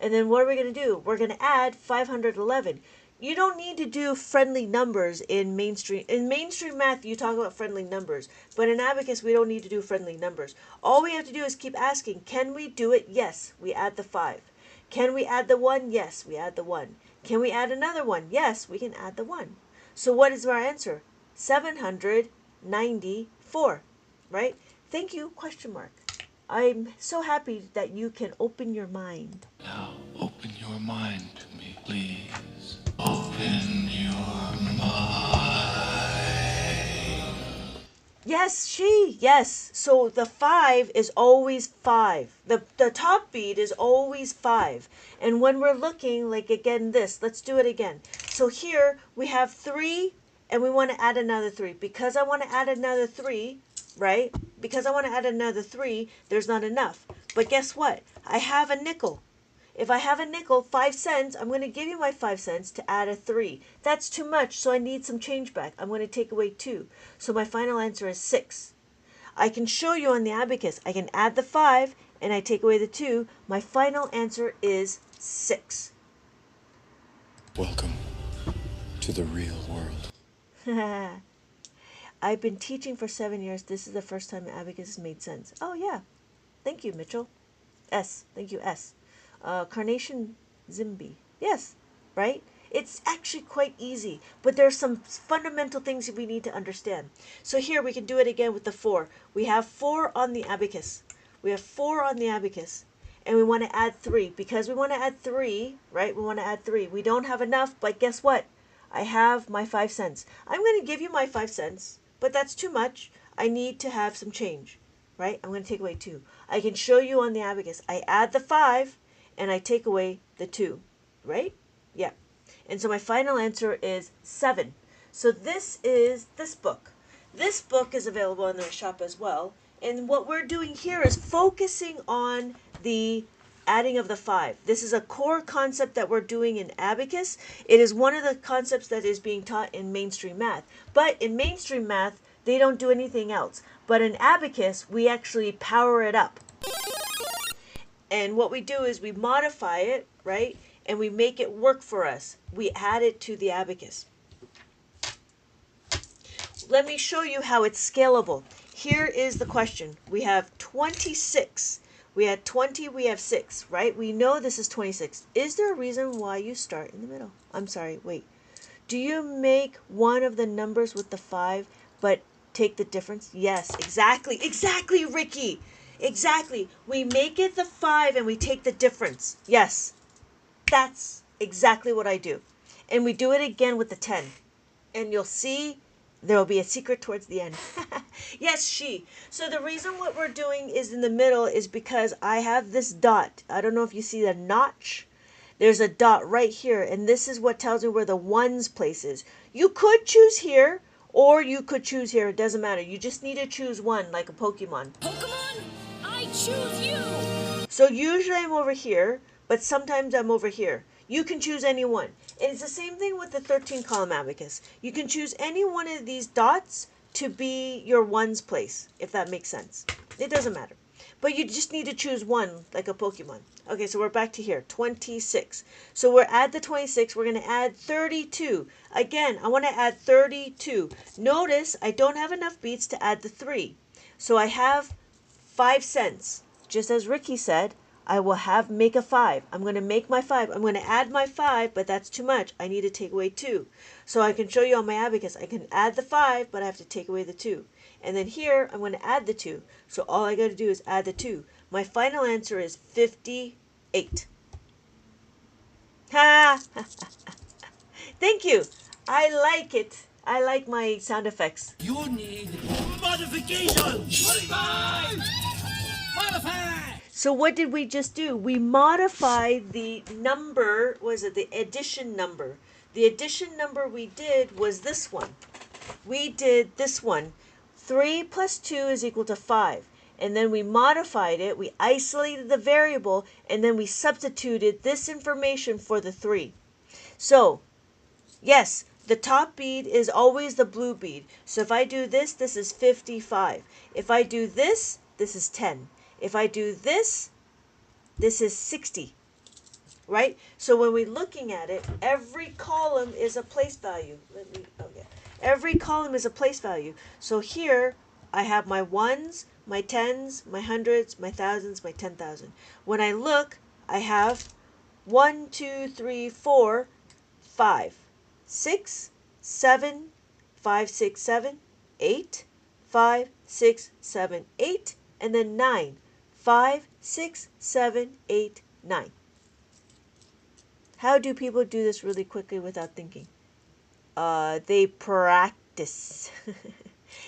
And then what are we going to do? We're going to add 511. You don't need to do friendly numbers in mainstream. In mainstream math, you talk about friendly numbers. But in Abacus, we don't need to do friendly numbers. All we have to do is keep asking, can we do it? Yes, we add the 5. Can we add the 1? Yes, we add the 1. Can we add another 1? Yes, we can add the 1. So what is our answer? 794, right? Thank you, question mark. I'm so happy that you can open your mind. Now, open your mind to me, please. Open your mind. Yes. So the 5 is always 5. The top bead is always 5. And when we're looking, like again this, let's do it again. So here we have 3 and we want to add another 3. Because I want to add another 3, right? Because I want to add another 3, there's not enough. But guess what? I have a nickel. If I have a nickel, 5 cents, I'm going to give you my 5 cents to add a 3. That's too much, so I need some change back. I'm going to take away 2. So my final answer is 6. I can show you on the abacus. I can add the 5 and I take away the 2. My final answer is 6. Welcome to the real world. I've been teaching for 7 years. This is the first time abacus has made sense. Oh, yeah. Thank you, Mitchell. S. Thank you, S. Carnation Zimby. Yes, right? It's actually quite easy, but there's some fundamental things that we need to understand. So here we can do it again with the 4. We have 4 on the abacus. We have 4 on the abacus. And we want to add 3. Because we want to add 3, right? We want to add 3. We don't have enough, but guess what? I have my 5 cents. I'm going to give you my 5 cents, but that's too much. I need to have some change, right? I'm going to take away 2. I can show you on the abacus. I add the 5 and I take away the 2, right? Yeah. And so my final answer is 7. So this is this book. This book is available in the shop as well. And what we're doing here is focusing on the adding of the 5. This is a core concept that we're doing in abacus. It is one of the concepts that is being taught in mainstream math. But in mainstream math, they don't do anything else. But in abacus, we actually power it up. And what we do is we modify it, right? And we make it work for us. We add it to the abacus. Let me show you how it's scalable. Here is the question. We have 26. We had 20, we have 6, right? We know this is 26. Is there a reason why you start in the middle? I'm sorry, wait. Do you make one of the numbers with the 5, but take the difference? Yes, exactly. Exactly, Ricky. Exactly. We make it the 5 and we take the difference. Yes. That's exactly what I do. And we do it again with the 10. And you'll see there will be a secret towards the end. Yes, she. So the reason what we're doing is in the middle is because I have this dot. I don't know if you see the notch. There's a dot right here. And this is what tells me where the ones place is. You could choose here or you could choose here. It doesn't matter. You just need to choose one like a Pokemon. Pokemon, I choose you! So usually I'm over here, but sometimes I'm over here. You can choose any one. And it's the same thing with the 13 column abacus. You can choose any one of these dots to be your ones place, if that makes sense. It doesn't matter. But you just need to choose one, like a Pokemon. Okay, so we're back to here, 26. So we're at the 26, we're going to add 32. Again, I want to add 32. Notice I don't have enough beats to add the 3. So I have 5 cents. Just as Ricky said, I will make a 5. I'm going to make my 5. I'm going to add my 5, but that's too much. I need to take away 2. So I can show you on my abacus. I can add the 5, but I have to take away the 2. And then here, I'm going to add the 2. So all I got to do is add the 2. My final answer is 58. Ha! Thank you. I like it. I like my sound effects. You need modification! Modify! So what did we just do? We modified the number, was it the addition number? The addition number we did was this one. We did this one. 3 plus 2 is equal to 5. And then we modified it, we isolated the variable, and then we substituted this information for the 3. So, yes, the top bead is always the blue bead. So if I do this, this is 55. If I do this, this is 10. If I do this, this is 60, right? So when we're looking at it, every column is a place value. Every column is a place value. So here I have my ones, my tens, my hundreds, my thousands, my 10,000. When I look, I have 1, 2, 3, 4, 5, 6, 7, 5, 6, 7, 8, 5, 6, 7, 8, and then 9. 5, 6, 7, 8, 9. How do people do this really quickly without thinking? They practice.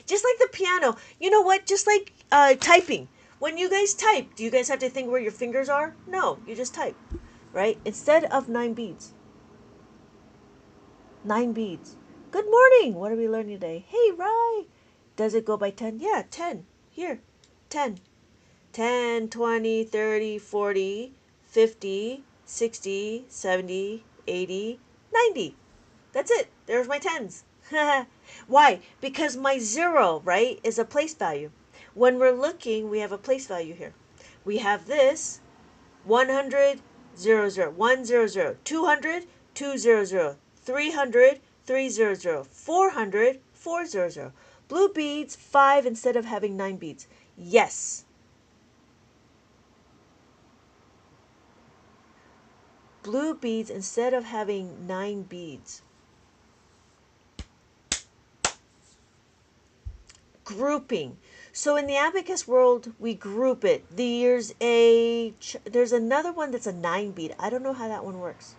Just like the piano. You know what? Just like typing. When you guys type, do you guys have to think where your fingers are? No, you just type, right? Instead of 9 beads. 9 beads. Good morning. What are we learning today? Hey, Rye. Does it go by 10? Yeah, 10. Here. 10. 10, 20, 30, 40, 50, 60, 70, 80, 90. That's it. There's my tens. Why? Because my 0, right, is a place value. When we're looking, we have a place value here. We have this 100, 0, 0, 1, 0, 0, 200, 2, 0, 0, 300, 3, 0, 0, 400, 4, 0, 0. Blue beads, 5 instead of having 9 beads. Yes. Blue beads instead of having 9 beads. Grouping. So in the abacus world, we group it. There's another one that's a 9 bead. I don't know how that one works.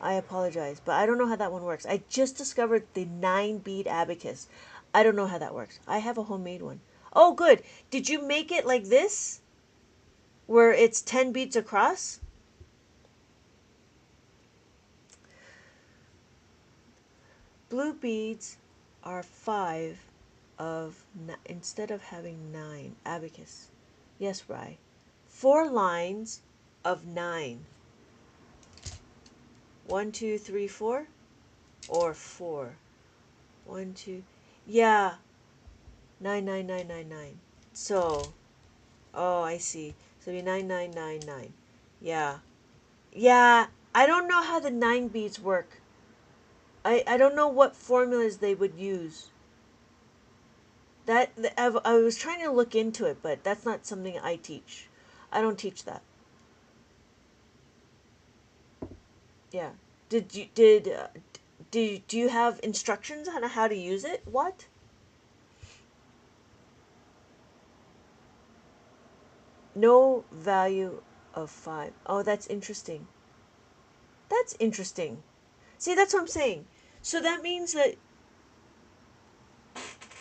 I apologize, but I don't know how that one works. I just discovered the 9 bead abacus. I don't know how that works. I have a homemade one. Oh, good. Did you make it like this? Where it's 10 beads across? Blue beads are 5 instead of having 9. Abacus. Yes, Rye. 4 lines of 9. 1, 2, 3, 4, or 4. 1, 2. Yeah. 9, 9, 9, 9, 9. So, oh, I see. So it'd be 9, 9, 9, 9. Yeah. Yeah. I don't know how the 9 beads work. I don't know what formulas they would use. I was trying to look into it, but that's not something I teach. I don't teach that. Yeah. Do you have instructions on how to use it? What? No value of 5. Oh, that's interesting. That's interesting. See, that's what I'm saying. So that means that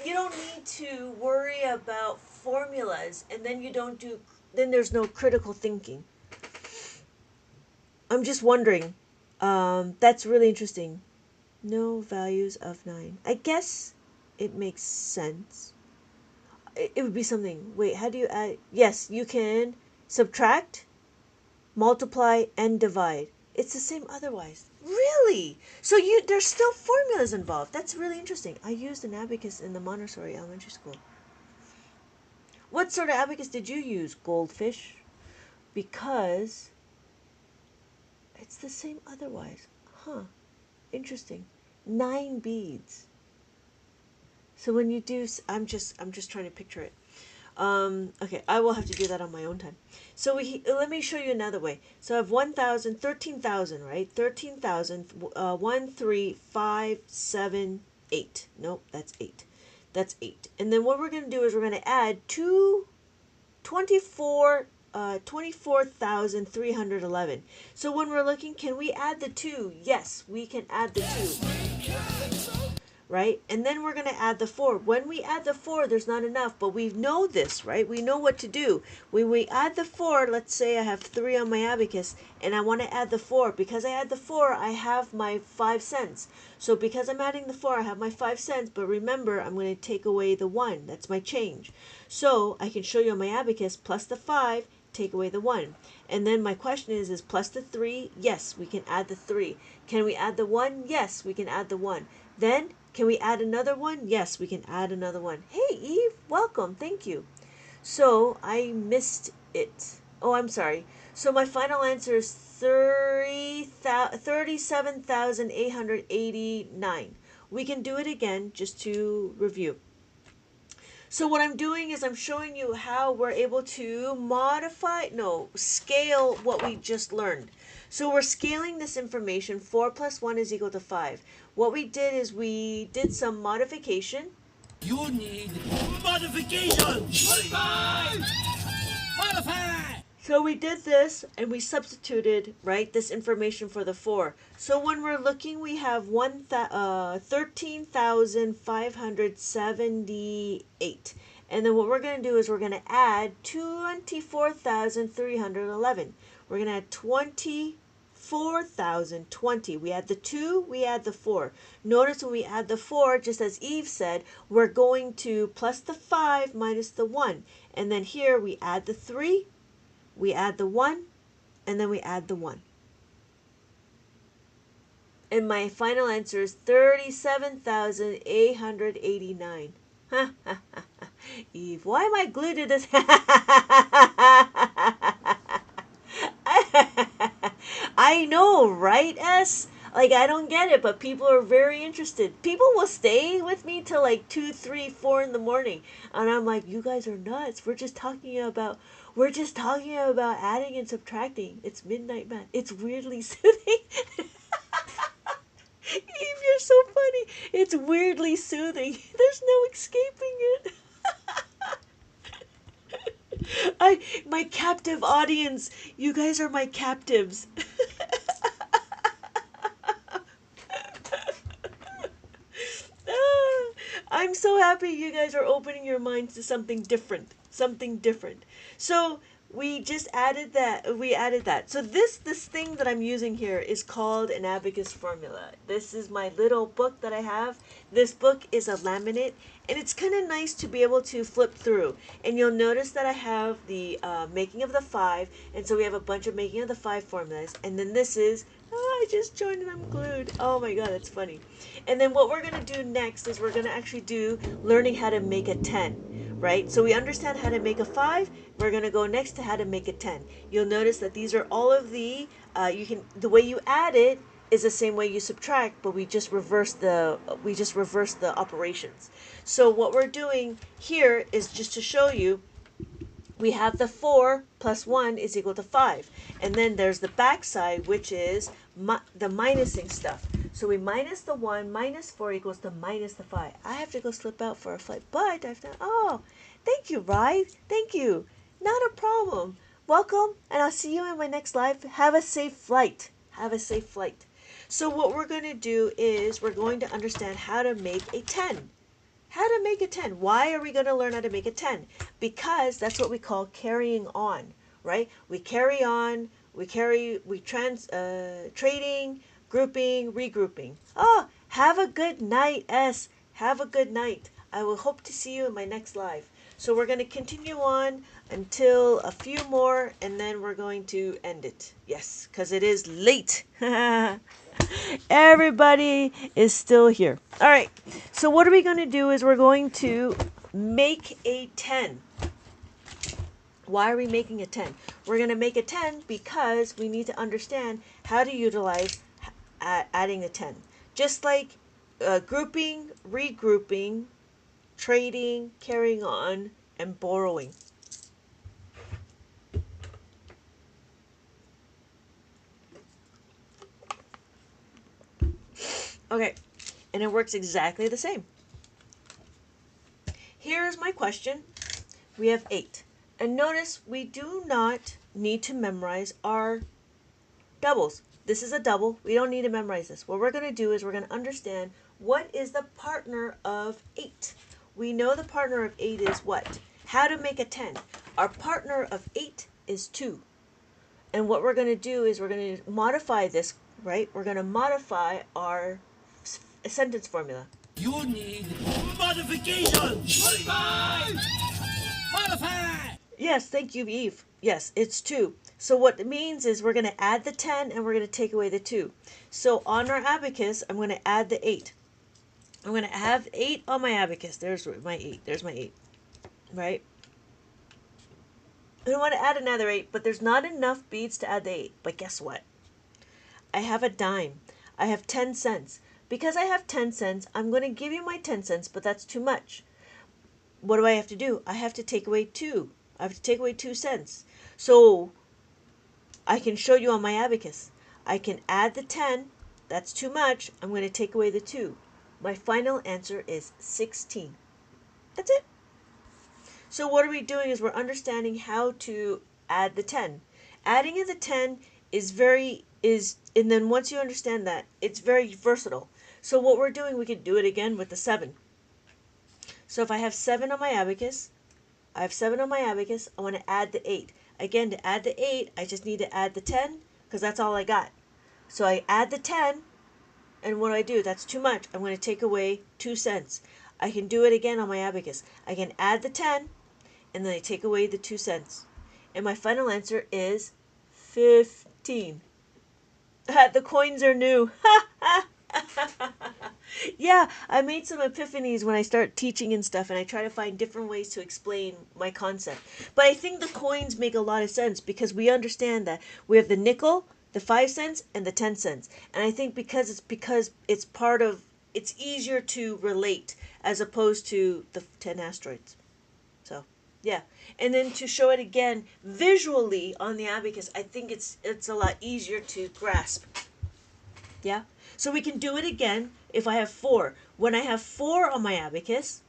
you don't need to worry about formulas, and then there's no critical thinking. I'm just wondering. That's really interesting. No values of 9. I guess it makes sense. It would be something. Wait, how do you add? Yes, you can subtract, multiply, and divide. It's the same otherwise. Really? So there's still formulas involved. That's really interesting. I used an abacus in the Montessori elementary school. What sort of abacus did you use? Goldfish? Because it's the same otherwise. Huh. Interesting. 9 beads. So when you do, I'm just trying to picture it. Okay, I will have to do that on my own time. So let me show you another way. So I have 1,000, 13,000, right? 13,000, 1, 3, 5, 7, 8. Nope, that's 8. That's 8. And then what we're going to do is we're going to add 24,311. So when we're looking, can we add the 2? Yes, we can add the 2. Right? And then we're going to add the 4. When we add the 4, there's not enough, but we know this, right? We know what to do. When we add the 4, let's say I have 3 on my abacus, and I want to add the 4. Because I add the 4, I have my 5 cents. So because I'm adding the 4, I have my 5 cents, but remember, I'm going to take away the 1. That's my change. So I can show you on my abacus, plus the 5, take away the 1. And then my question is plus the 3? Yes, we can add the 3. Can we add the 1? Yes, we can add the 1. Then, can we add another one? Yes, we can add another one. Hey, Eve, welcome. Thank you. So, I missed it. Oh, I'm sorry. So, my final answer is 37,889. We can do it again just to review. So what I'm doing is I'm showing you how we're able to scale what we just learned. So we're scaling this information. 4 plus 1 is equal to 5. What we did is we did some modification. You need modification. Modify! Modify! So we did this and we substituted, right, this information for the 4. So when we're looking, we have 13,578. And then what we're going to do is we're going to add 24,311. We're going to add 24,020. We add the 2, we add the 4. Notice when we add the 4, just as Eve said, we're going to plus the 5 minus the 1. And then here we add the 3, we add the 1, and then we add the 1. And my final answer is 37,889. Eve, why am I glued to this? I know, right, S? Like, I don't get it, but people are very interested. People will stay with me till like 2, 3, 4 in the morning. And I'm like, you guys are nuts. We're just talking about adding and subtracting. It's midnight math. It's weirdly soothing. Eve, you're so funny. It's weirdly soothing. There's no escaping it. My captive audience. You guys are my captives. I'm so happy you guys are opening your minds to something different. Something different. So we just added that. We added that. So this thing that I'm using here is called an abacus formula. This is my little book that I have. This book is a laminate, and it's kind of nice to be able to flip through. And you'll notice that I have the making of the 5, and so we have a bunch of making of the 5 formulas. And then this is, oh, I just joined and I'm glued. Oh my god, that's funny. And then what we're going to do next is we're going to actually do learning how to make a 10, right? So we understand how to make a 5. We're going to go next to how to make a 10. You'll notice that these are all of the, the way you add it is the same way you subtract, but we just reverse the operations. So what we're doing here is just to show you, we have the 4 plus 1 is equal to 5. And then there's the back side, which is the minusing stuff. So we minus the 1, minus 4 equals to minus the 5. I have to go slip out for a flight, but I've done, oh, thank you, Ride. Thank you. Not a problem. Welcome, and I'll see you in my next live. Have a safe flight. Have a safe flight. So what we're going to do is we're going to understand how to make a 10. How to make a 10. Why are we going to learn how to make a 10? Because that's what we call carrying on, right? We carry on, trading, grouping, regrouping. Oh, have a good night, S. Have a good night. I will hope to see you in my next live. So we're going to continue on until a few more, and then we're going to end it. Yes, because it is late. Everybody is still here. All right. So what are we going to do is we're going to make a 10. Why are we making a 10? We're going to make a 10 because we need to understand how to utilize adding a 10. Just like grouping, regrouping, trading, carrying on, and borrowing. Okay, and it works exactly the same. Here's my question. We have 8. And notice we do not need to memorize our doubles. This is a double. We don't need to memorize this. What we're going to do is we're going to understand what is the partner of 8. We know the partner of 8 is what? How to make a 10. Our partner of 8 is 2. And what we're going to do is we're going to modify this, right? We're going to modify our sentence formula. You need modification. Modify. Yes, thank you, Eve. Yes, it's 2. So what it means is we're going to add the 10 and we're going to take away the 2. So on our abacus, I'm going to add the 8. I'm going to have 8 on my abacus. There's my 8. There's my 8. Right? I don't want to add another 8, but there's not enough beads to add the 8. But guess what? I have a dime. I have 10 cents. Because I have 10 cents, I'm going to give you my 10 cents, but that's too much. What do I have to do? I have to take away 2. I have to take away 2 cents. So I can show you on my abacus. I can add the 10. That's too much. I'm going to take away the 2. My final answer is 16. That's it. So what are we doing is we're understanding how to add the 10. Adding in the 10 and then once you understand that, it's very versatile. So what we're doing, we could do it again with the 7. So if I have 7 on my abacus, I want to add the 8. Again, to add the 8, I just need to add the 10 because that's all I got. So I add the 10, and what do I do? That's too much. I'm going to take away 2 cents. I can do it again on my abacus. I can add the 10, and then I take away the 2 cents. And my final answer is 15. The coins are new. Yeah, I made some epiphanies when I start teaching and stuff, and I try to find different ways to explain my concept. But I think the coins make a lot of sense because we understand that we have the nickel, the 5 cents, and the 10 cents. And I think because it's part of, it's easier to relate as opposed to the 10 asteroids. So, yeah. And then to show it again visually on the abacus, I think it's a lot easier to grasp. Yeah. So we can do it again if I have 4. When I have 4 on my abacus,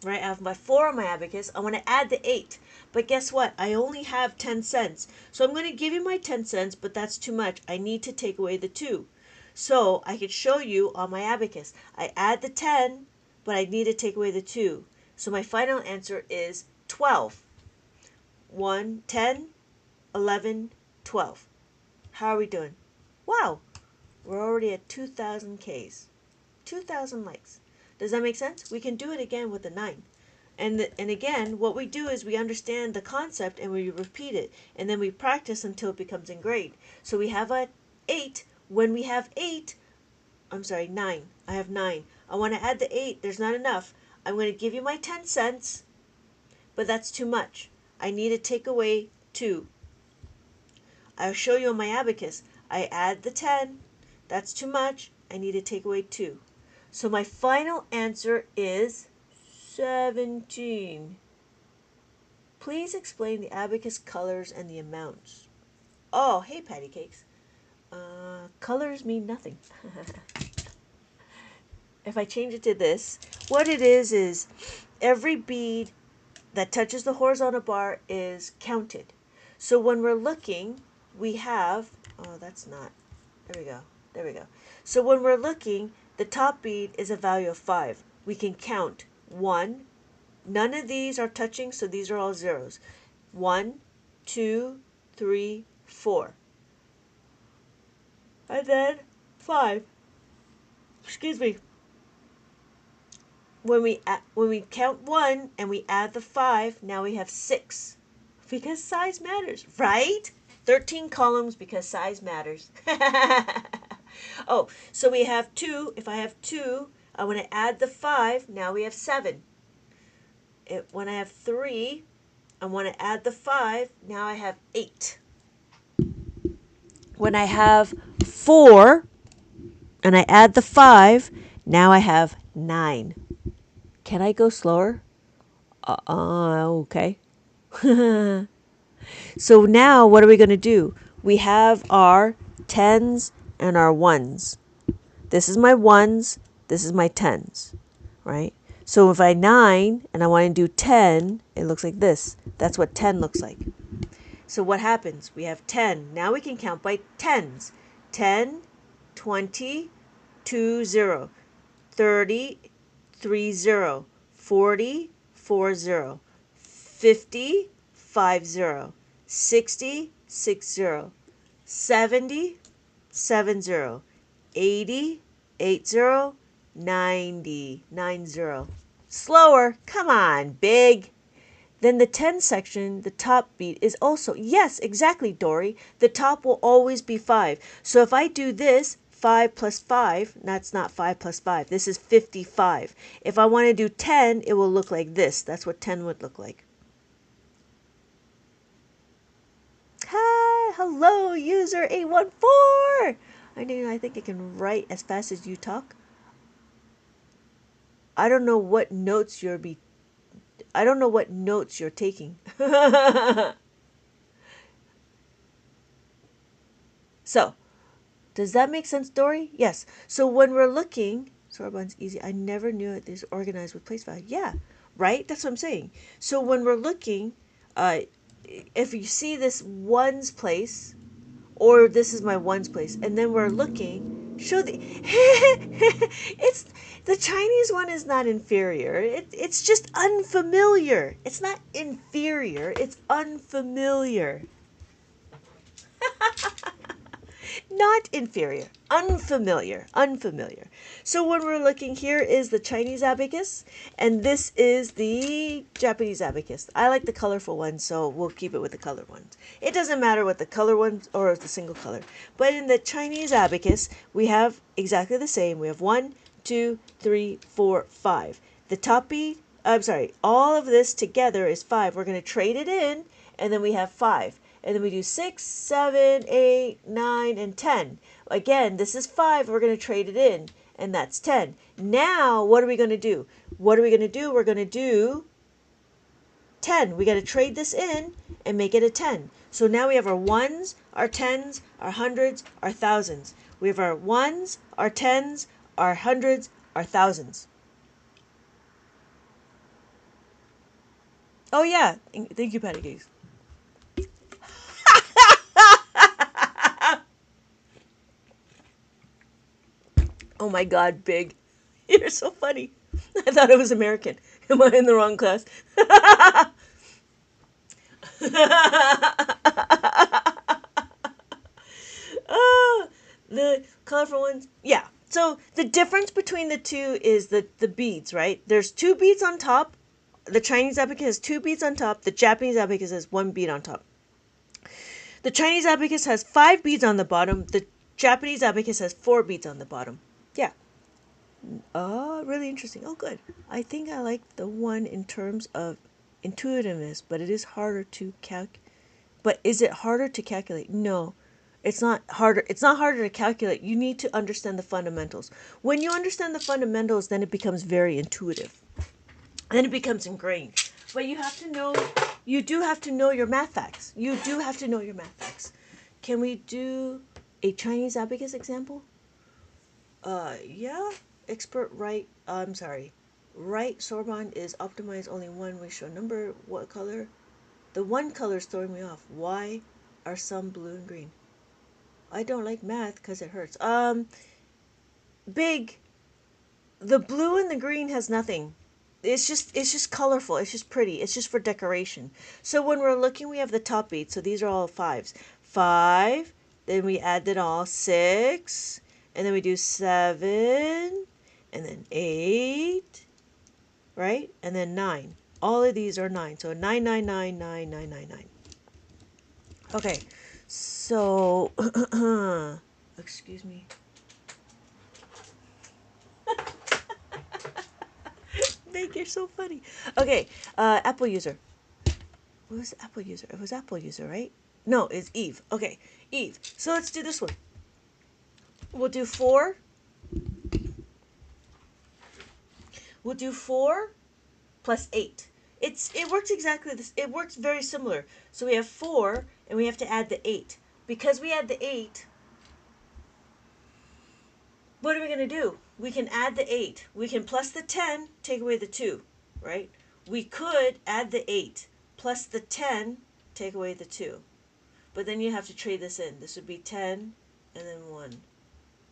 right? I have my 4 on my abacus. I want to add the 8. But guess what? I only have 10 cents. So I'm going to give you my 10 cents, but that's too much. I need to take away the 2. So I could show you on my abacus. I add the 10, but I need to take away the 2. So my final answer is 12. 1, 10, 11, 12. How are we doing? Wow, we're already at 2,000 Ks. 2,000 likes. Does that make sense? We can do it again with the 9. And again, what we do is we understand the concept and we repeat it. And then we practice until it becomes ingrained. So we have a 8. When we have 8, 9. I have 9. I want to add the 8. There's not enough. I'm going to give you my 10 cents, but that's too much. I need to take away 2. I'll show you on my abacus. I add the 10. That's too much. I need to take away 2. So my final answer is 17. Please explain the abacus colors and the amounts. Oh, hey, patty cakes. Colors mean nothing. If I change it to this, what it is every bead that touches the horizontal bar is counted. So when we're looking, we have, oh, that's not, there we go. So when we're looking, the top bead is a value of 5. We can count 1. None of these are touching, so these are all zeros. 1, 2, 3, 4. And then 5. Excuse me. When we count 1 and we add the 5, now we have 6. Because size matters, right? 13 columns because size matters. Oh, so we have 2. If I have 2, I want to add the 5. Now we have 7. When I have 3, I want to add the 5. Now I have 8. When I have 4 and I add the 5, now I have 9. Can I go slower? Okay. So now what are we going to do? We have our 10s and our 1s. This is my 1s, this is my 10s, right? So if I 9 and I want to do 10, it looks like this. That's what 10 looks like. So what happens? We have 10. Now we can count by 10s. 10, 20, 20, 30, 30, 40, 40, 50, 50, 60, 60, 70, 70, 80, 80, 90, 90. Slower. Come on, big. Then the 10 section, the top beat is also, yes, exactly, Dory. The top will always be 5. So if I do this, 5 plus 5, that's not 5 plus 5. This is 55. If I want to do 10, it will look like this. That's what 10 would look like. Hi, hello, user 814. I think I can write as fast as you talk. I don't know what notes you're taking. So, does that make sense, Dory? Yes. So when we're looking, Sorbonne's easy. I never knew it is organized with place value. Yeah, right? That's what I'm saying. So when we're looking, Uh, if you see this ones place, or this is my ones place, and then we're looking, show the it's the Chinese one is not inferior. It's just unfamiliar. It's not inferior. It's unfamiliar. Not inferior, unfamiliar, unfamiliar. So when we're looking here is the Chinese abacus, and this is the Japanese abacus. I like the colorful ones, so we'll keep it with the color ones. It doesn't matter what the color ones or the single color. But in the Chinese abacus, we have exactly the same. We have 1, 2, 3, 4, 5. The top bead, I'm sorry, all of this together is 5. We're going to trade it in, and then we have 5. And then we do 6, 7, 8, 9, and 10. Again, this is 5. We're going to trade it in, and that's 10. Now, what are we going to do? What are we going to do? We're going to do 10. We got to trade this in and make it a 10. So now we have our ones, our tens, our hundreds, our thousands. We have our ones, our tens, our hundreds, our thousands. Oh, yeah. Thank you, Patty Cakes. Oh my God, Big. You're so funny. I thought it was American. Am I in the wrong class? Oh, the colorful ones. Yeah. So the difference between the two is the beads, right? There's 2 beads on top. The Chinese abacus has 2 beads on top. The Japanese abacus has 1 bead on top. The Chinese abacus has 5 beads on the bottom. The Japanese abacus has 4 beads on the bottom. Yeah. Oh, really interesting. Oh, good. I think I like the one in terms of intuitiveness, but it is harder to But is it harder to calculate? No, it's not harder. It's not harder to calculate. You need to understand the fundamentals. When you understand the fundamentals, then it becomes very intuitive. Then it becomes ingrained. But you have to know. You do have to know your math facts. You do have to know your math facts. Can we do a Chinese abacus example? Yeah. Expert right. I'm sorry. Right Sorbonne is optimized only one. We show number. What color? The one color is throwing me off. Why are some blue and green? I don't like math because it hurts. Big. The blue and the green has nothing. It's just colorful. It's just pretty. It's just for decoration. So when we're looking, we have the top beats. So these are all 5s. 5. Then we add it all 6, and then we do 7, and then 8, right? And then 9. All of these are 9. So 9, 9, 9, 9, 9, 9, 9. Okay. So, excuse me. Meg, you're so funny. Okay, Apple user. What was Apple user? It was Apple user, right? No, it's Eve. Okay, Eve. So let's do this one. We'll do 4. We'll do 4 plus 8. It works exactly this. It works very similar. So we have 4, and we have to add the 8. Because we add the 8, what are we going to do? We can add the 8. We can plus the 10, take away the 2, right? We could add the 8, plus the 10, take away the 2. But then you have to trade this in. This would be 10 and then 1.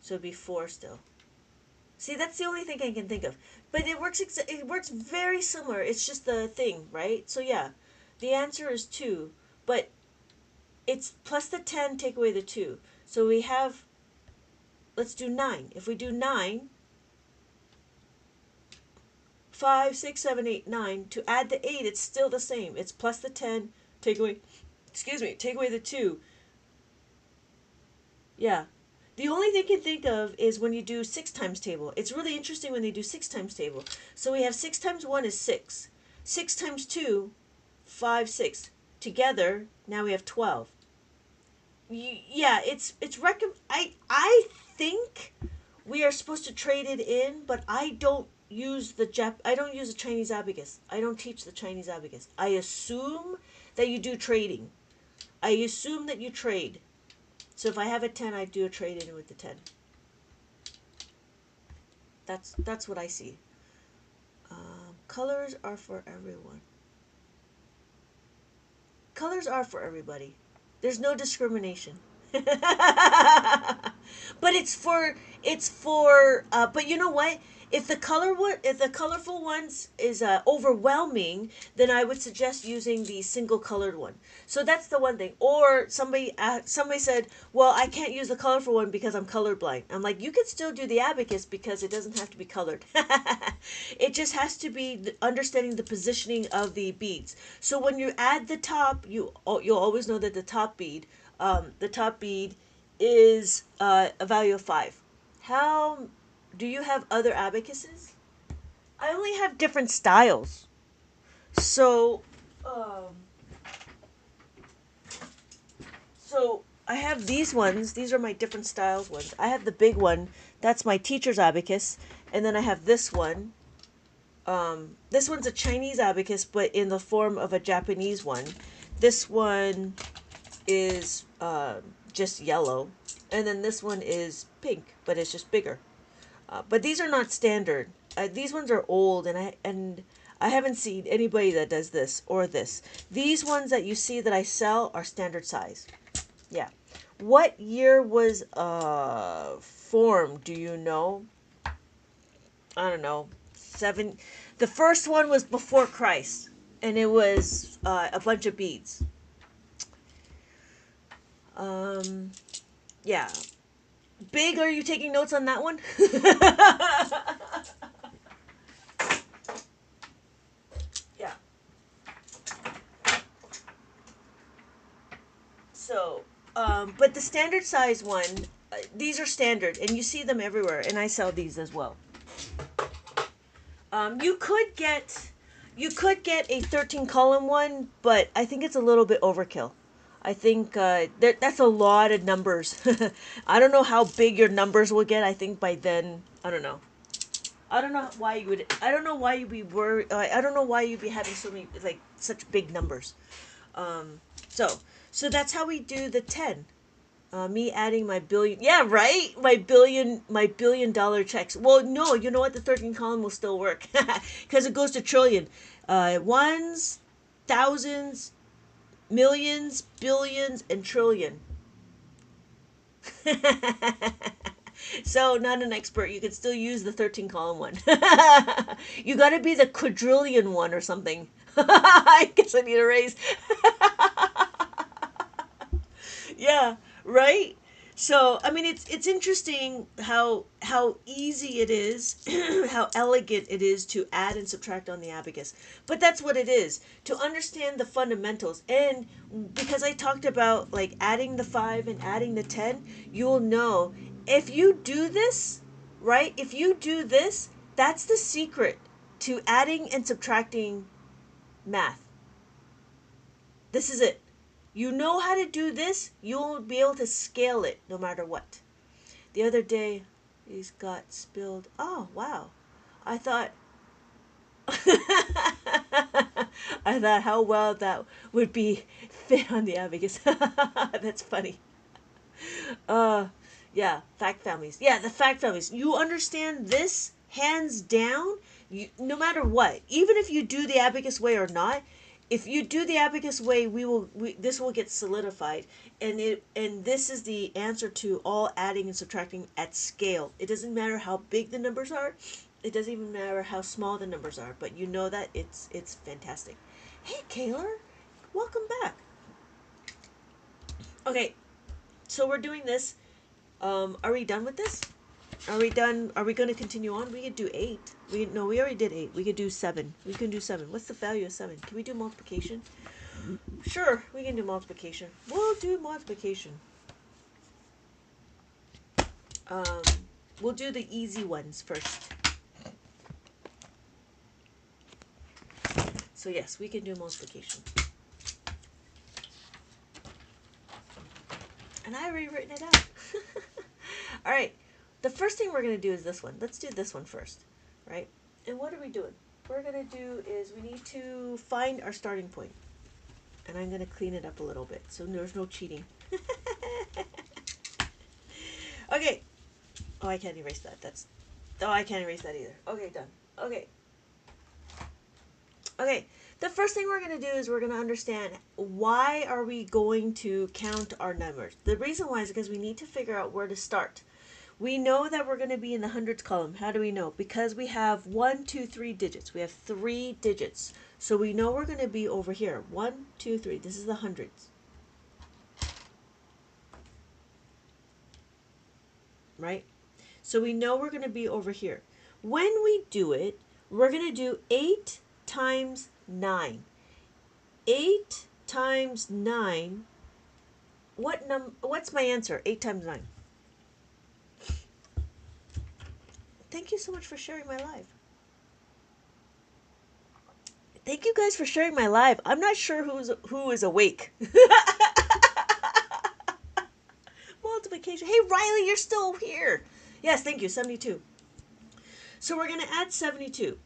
So it'd be 4 still. See, that's the only thing I can think of. But it works very similar. It's just the thing, right? So yeah, the answer is 2. But it's plus the 10, take away the 2. So we have, let's do 9. If we do 9, 5, 6, 7, 8, 9. To add the 8, it's still the same. It's plus the 10, take away, take away the 2. Yeah. The only thing I can think of is when you do 6 times table. It's really interesting when they do 6 times table. So we have 6 times 1 is 6. 6 times 2, 5, 6. Together, now we have 12. Yeah, I think we are supposed to trade it in, but I don't use I don't use the Chinese abacus. I don't teach the Chinese abacus. I assume that you do trading. I assume that you trade. So if I have a 10, I do a trade in with the 10. That's what I see. Colors are for everyone. colors are for everybody. There's no discrimination. But but you know what? If the colorful ones is overwhelming, then I would suggest using the single colored one. So that's the one thing. Or somebody said, well, I can't use the colorful one because I'm colorblind. I'm like, you can still do the abacus because it doesn't have to be colored. It just has to be understanding the positioning of the beads. So when you add the top, you'll always know that the top bead is a value of 5. How do you have other abacuses? I only have different styles. So, um, so I have these ones. These are my different styles ones. I have the big one. That's my teacher's abacus. And then I have this one. This one's a Chinese abacus, but in the form of a Japanese one. This one is just yellow. And then this one is pink, but it's just bigger. But these are not standard. These ones are old, and I haven't seen anybody that does this or this. These ones that you see that I sell are standard size. Yeah. What year was formed? Do you know? I don't know. The first one was before Christ, and it was a bunch of beads. Yeah. Big, are you taking notes on that one? Yeah. So, but the standard size one, these are standard, and you see them everywhere, and I sell these as well. You could get a 13 column one, but I think it's a little bit overkill. I think that's a lot of numbers. I don't know how big your numbers will get. I think by then, I don't know. I don't know why you would. I don't know why you'd be worried. I don't know why you'd be having so many such big numbers. Um, so that's how we do the 10. Me adding my billion. Yeah, right. My $1 billion checks. Well, no, you know what? The 13 column will still work because it goes to trillion. Ones, thousands, millions, billions, and trillion. So, not an expert. You could still use the 13 column one. You got to be the quadrillion one or something. I guess I need a raise. Yeah, right? So, I mean, it's interesting how easy it is, how elegant it is to add and subtract on the abacus. But that's what it is, to understand the fundamentals. And because I talked about like adding the 5 and adding the 10, you'll know if you do this, right? If you do this, that's the secret to adding and subtracting math. This is it. You know how to do this, you'll be able to scale it no matter what. The other day, he's got spilled. Oh, wow. I thought, I thought how well that would be fit on the abacus. That's funny. Uh, yeah, fact families. Yeah, the fact families. You understand this hands down. No matter what, even if you do the abacus way or not, if you do the abacus way, this will get solidified, and this is the answer to all adding and subtracting at scale. It doesn't matter how big the numbers are. It doesn't even matter how small the numbers are, but you know that it's fantastic. Hey, Kaylor, welcome back. Okay, so we're doing this. Are we done with this? Are we done? Are we going to continue on? We could do 8. We already did 8. We could do 7. We can do 7. What's the value of 7? Can we do multiplication? Sure, we can do multiplication. We'll do multiplication. Um, we'll do the easy ones first. So yes, we can do multiplication. And I already written it out. All right. The first thing we're going to do is this one. Let's do this one first, right? And what are we doing? What we're going to do is we need to find our starting point. And I'm going to clean it up a little bit so there's no cheating. Okay. Oh, I can't erase that. I can't erase that either. Okay, done. Okay. Okay, the first thing we're going to do is we're going to understand why are we going to count our numbers. The reason why is because we need to figure out where to start. We know that we're going to be in the hundreds column. How do we know? Because we have 1, 2, 3 digits. We have 3 digits. So we know we're going to be over here. 1, 2, 3. This is the hundreds. Right? So we know we're going to be over here. When we do it, we're going to do 8 times 9. 8 times 9. What's my answer? 8 times 9. Thank you so much for sharing my live. Thank you guys for sharing my live. I'm not sure who is awake. Multiplication. Hey Riley, you're still here. Yes, thank you. 72. So we're going to add 72,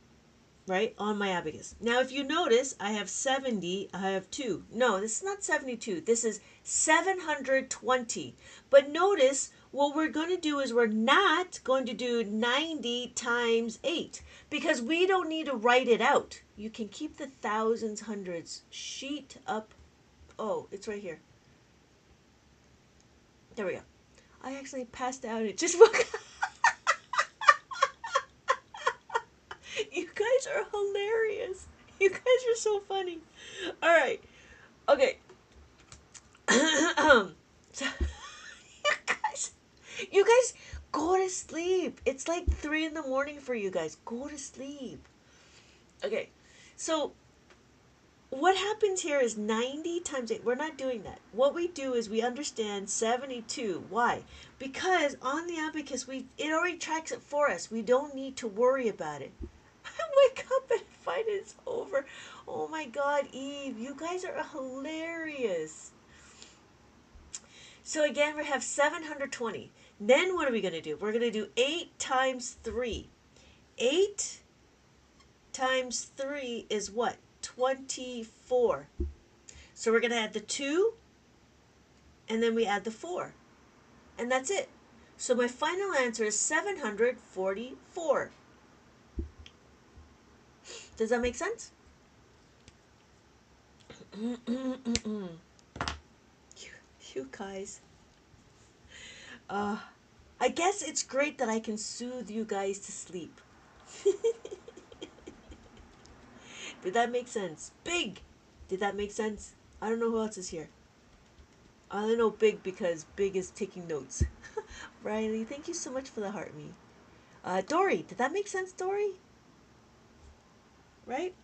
right, on my abacus. Now, if you notice, I have 70, I have 2. No, this is not 72. This is 720. But notice, what we're going to do is we're not going to do 90 times 8 because we don't need to write it out. You can keep the thousands, hundreds, sheet up. Oh, it's right here. There we go. I actually passed out. It just woke up. You guys are hilarious. You guys are so funny. All right. Okay. So, you guys, go to sleep. It's like 3 in the morning for you guys. Go to sleep. Okay. So, what happens here is 90 times 8. We're not doing that. What we do is we understand 72. Why? Because on the abacus, it already tracks it for us. We don't need to worry about it. I wake up and find it's over. Oh my God, Eve, you guys are hilarious. So again, we have 720. Then what are we going to do? We're going to do 8 times 3. 8 times 3 is what? 24. So we're going to add the 2, and then we add the 4. And that's it. So my final answer is 744. Does that make sense? You guys. I guess it's great that I can soothe you guys to sleep. Did that make sense? Big! Did that make sense? I don't know who else is here. I only know Big because Big is taking notes. Riley, thank you so much for the heart me. Dory, did that make sense, Dory? Right?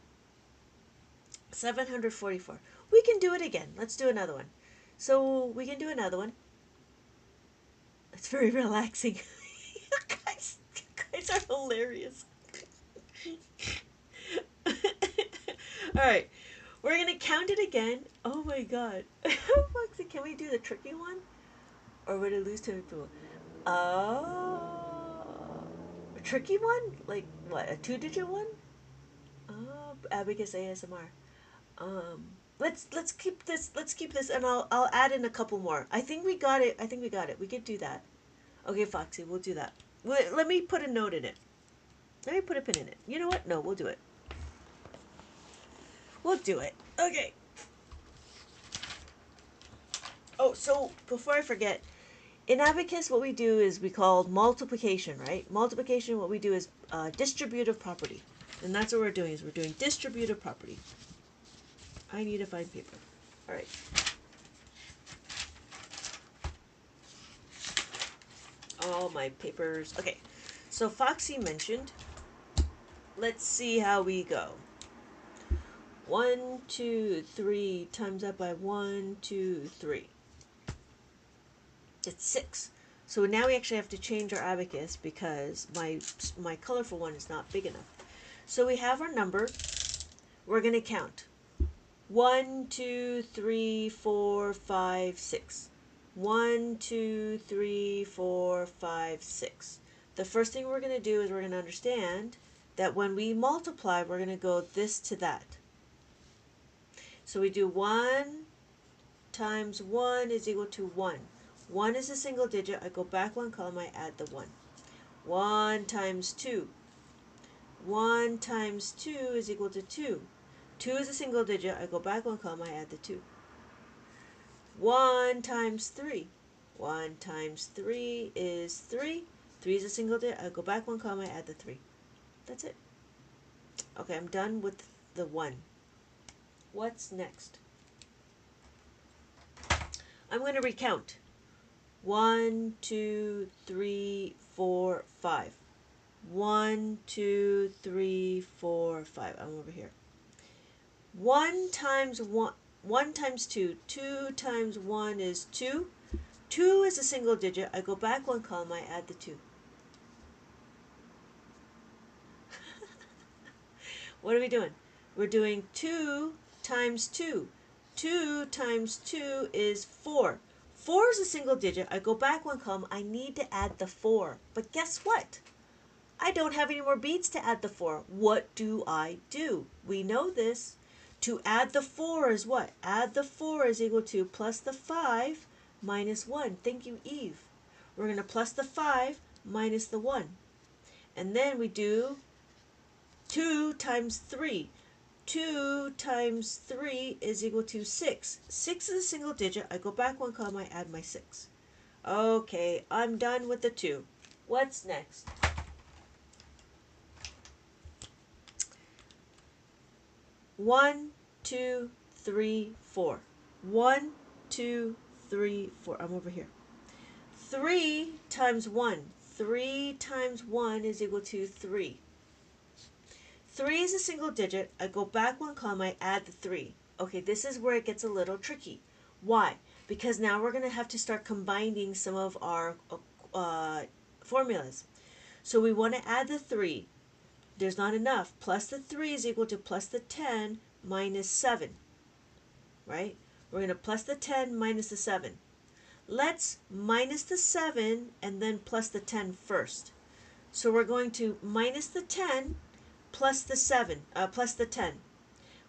744. We can do it again. Let's do another one. So we can do another one. It's very relaxing. You guys are hilarious. Alright. We're going to count it again. Oh my god. Foxy, can we do the tricky one? Or would it lose to people? Oh. A tricky one? Like what? A 2-digit one? Oh, Abacus ASMR. Let's keep this, and I'll add in a couple more. I think we got it. We could do that. Okay, Foxy, we'll do that. Let me put a note in it. Let me put a pin in it. You know what? No, we'll do it. We'll do it. Okay. Oh, so before I forget, in Abacus, what we do is we call multiplication, right? Multiplication, what we do is distributive property. And that's what we're doing, is we're doing distributive property. I need to find paper. All right. All my papers. Okay. So Foxy mentioned, let's see how we go. 1, 2, 3 times that by 1, 2, 3. It's 6. So now we actually have to change our abacus because my colorful one is not big enough. So we have our number. We're going to count. 1, 2, 3, 4, 5, 6. 1, 2, 3, 4, 5, 6. The first thing we're going to do is we're going to understand that when we multiply, we're going to go this to that. So we do 1 times 1 is equal to 1. 1 is a single digit. I go back 1 column, I add the 1. 1 times 2. 1 times 2 is equal to 2. 2 is a single digit. I go back 1 column, I add the 2. 1 times 3. 1 times 3 is 3. 3 is a single digit. I go back 1 column, I add the 3. That's it. Okay, I'm done with the 1. What's next? I'm going to recount. 1, 2, 3, 4, 5. 1, 2, 3, 4, 5. I'm over here. 1 times 1, 1 times 2. 2 times 1 is 2. 2 is a single digit. I go back 1 column, I add the 2. What are we doing? We're doing 2 times 2. 2 times 2 is 4. 4 is a single digit. I go back 1 column. I need to add the 4. But guess what? I don't have any more beads to add the 4. What do I do? We know this. To add the 4 is what? Add the 4 is equal to plus the 5 minus 1. Thank you, Eve. We're going to plus the 5 minus the 1. And then we do 2 times 3. 2 times 3 is equal to 6. 6 is a single digit. I go back 1 column, I add my 6. Okay, I'm done with the 2. What's next? One, 2, 3, 4. 1, 2, 3, 4. I'm over here. 3 times 1. 3 times 1 is equal to 3. 3 is a single digit. I go back 1 column, I add the 3. Okay, this is where it gets a little tricky. Why? Because now we're going to have to start combining some of our formulas. So we want to add the 3. There's not enough. Plus the 3 is equal to plus the 10 minus 7. Right? We're going to plus the 10 minus the 7. Let's minus the 7 and then plus the 10 first. So we're going to minus the 10 plus the 7, plus the 10.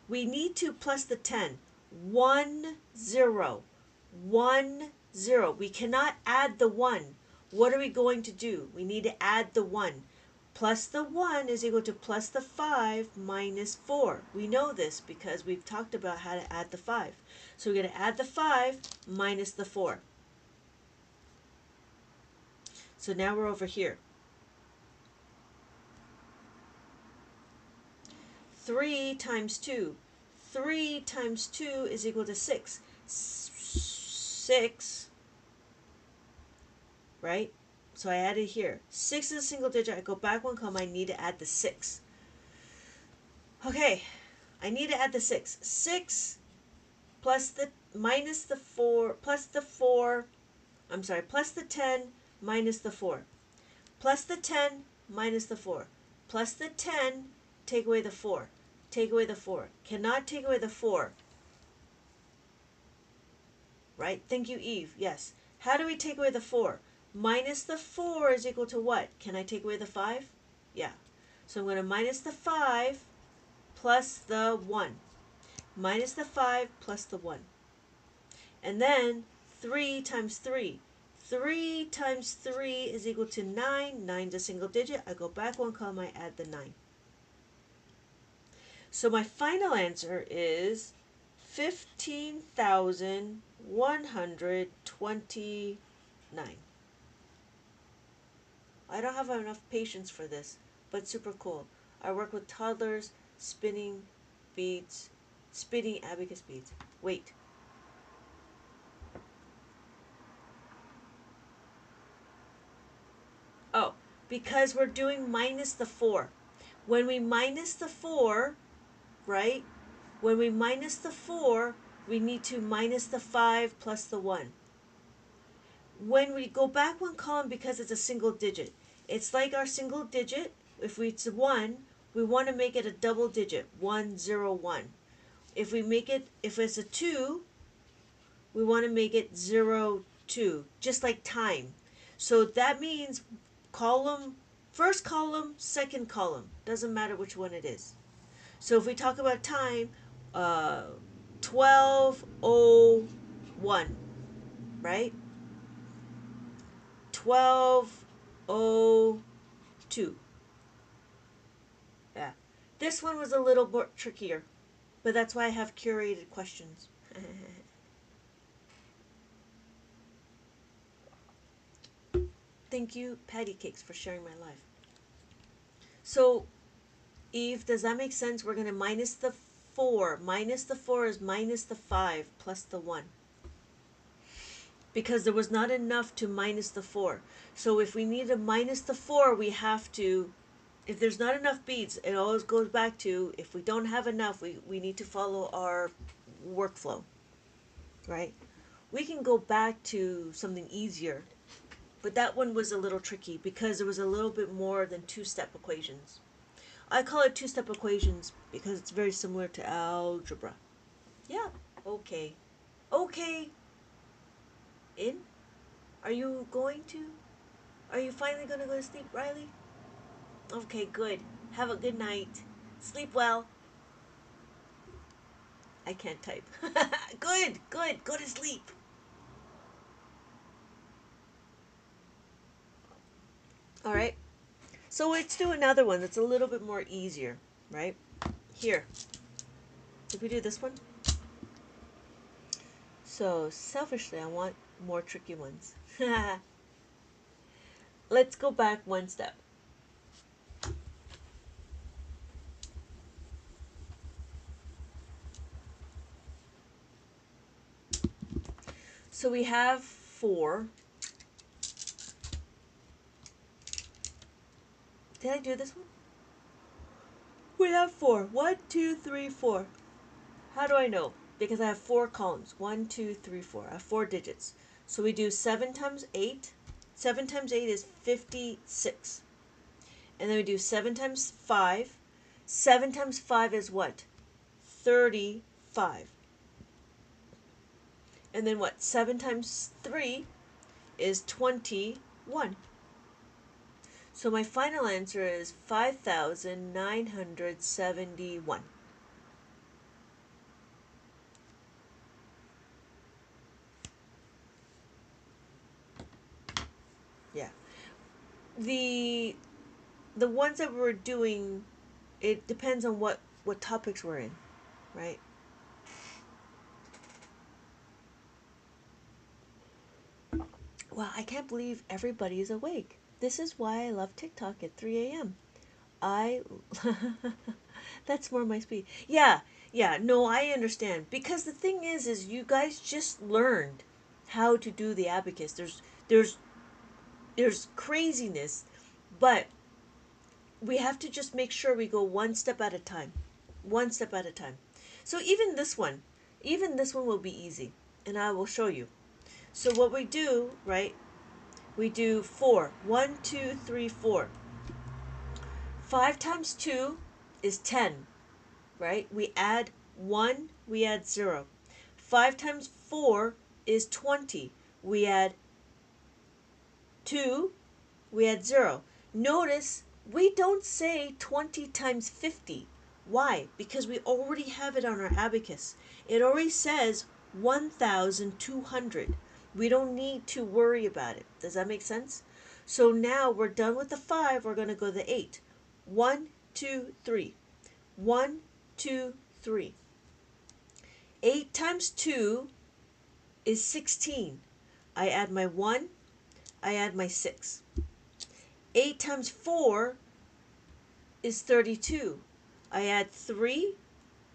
We need to plus the 10. 1, 0. 1, 0. We cannot add the 1. What are we going to do? We need to add the 1. Plus the 1 is equal to plus the 5 minus 4. We know this because we've talked about how to add the 5. So we're going to add the 5 minus the 4. So now we're over here. 3 times 2. 3 times 2 is equal to 6. 6, right? So I added here. 6 is a single digit. I go back 1 column. I need to add the 6. Okay, I need to add the 6. 6 plus the minus the 4, plus the 4, I'm sorry, plus the 10 minus the 4. Plus the 10 minus the 4. Plus the 10, take away the 4. Take away the 4. Cannot take away the 4. Right? Thank you, Eve. Yes. How do we take away the 4? Minus the 4 is equal to what? Can I take away the 5? Yeah. So I'm going to minus the 5 plus the 1. Minus the 5 plus the 1. And then 3 times 3. 3 times 3 is equal to 9. 9 is a single digit. I go back 1 column, I add the 9. So my final answer is 15,129. I don't have enough patience for this, but super cool. I work with toddlers spinning beads, spinning abacus beads. Wait. Oh, because we're doing minus the 4. When we minus the 4, right? When we minus the 4, we need to minus the 5 plus the 1. When we go back 1 column, because it's a single digit, it's like our single digit. If it's 1, we want to make it a double digit, 1, 0, 1. If it's a 2, we want to make it 0, 2, just like time. So that means column, first column, second column. Doesn't matter which one it is. So if we talk about time, 12:01, right? 12:02. Yeah. This one was a little more trickier. But that's why I have curated questions. Thank you, Patty Cakes, for sharing my life. So, Eve, does that make sense? We're going to minus the 4. Minus the 4 is minus the 5 plus the 1. Because there was not enough to minus the 4. So if we need to minus the 4, we have to, if there's not enough beads, it always goes back to, if we don't have enough, we need to follow our workflow, right? We can go back to something easier, but that one was a little tricky because it was a little bit more than two-step equations. I call it two-step equations because it's very similar to algebra. Yeah, okay. Okay. In? Are you going to? Are you finally going to go to sleep, Riley? Okay, good. Have a good night. Sleep well. I can't type. Good, good. Go to sleep. All right. So let's do another one that's a little bit more easier, right? Here. Did we do this one? So selfishly, I want more tricky ones. Let's go back one step. So we have 4. Did I do this one? We have 4. 1, 2, 3, 4. How do I know? Because I have 4 columns. 1, 2, 3, 4. I have 4 digits. So we do 7 times 8. 7 times 8 is 56. And then we do 7 times 5. 7 times 5 is what? 35. And then what? 7 times 3 is 21. So my final answer is 5,971. Yeah. The ones that we're doing, it depends on what topics we're in, right? Wow, I can't believe everybody is awake. This is why I love TikTok at 3 a.m. I that's more my speed. Yeah, yeah, no, I understand. Because the thing is you guys just learned how to do the abacus. There's there's craziness, but we have to just make sure we go one step at a time. One step at a time. So even this one will be easy, and I will show you. So what we do, right? We do 4. 1, 2, 3, 4. 5 times 2 is 10, right? We add 1, we add 0. 5 times 4 is 20. We add 2, we add 0. Notice we don't say 20 times 50. Why? Because we already have it on our abacus. It already says 1,200. We don't need to worry about it. Does that make sense? So now we're done with the 5. We're going to go to the 8. 1, 2, 3. 1, 2, 3. 8 times 2 is 16. I add my 1. I add my 6. 8 times 4 is 32. I add 3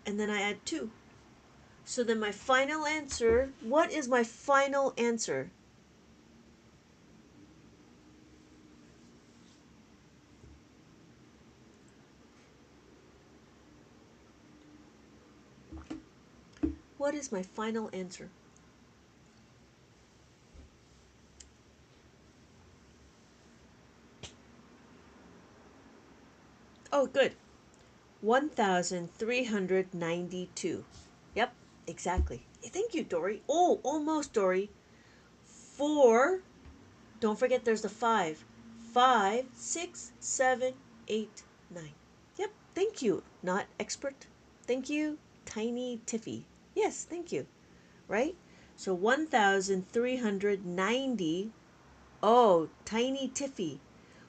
and then I add 2. So then my final answer, what is my final answer? What is my final answer? Oh, good. 1,392. Yep, exactly. Thank you, Dory. Oh, almost, Dory. 4. Don't forget there's the 5. 5, 6, 7, 8, 9. Yep, thank you. Not expert. Thank you, Tiny Tiffy. Yes, thank you. Right? So 1,390. Oh, Tiny Tiffy.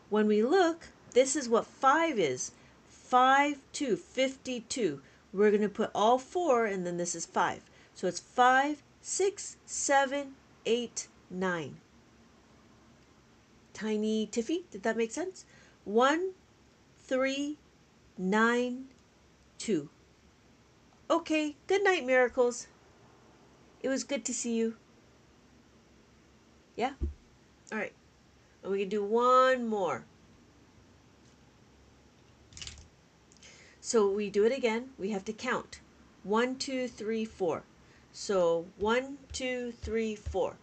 When we look, this is what 5 is. 5, 2, 52. we're going to put all 4, and then this is 5. So it's 5, 6, 7, 8, 9. Tiny Tiffy, did that make sense? 1, 3, 9, 2. Okay, good night, miracles. It was good to see you. Yeah? All right. And we can do one more. So we do it again. We have to count. 1, 2, 3, 4. So 1, 2, 3, 4.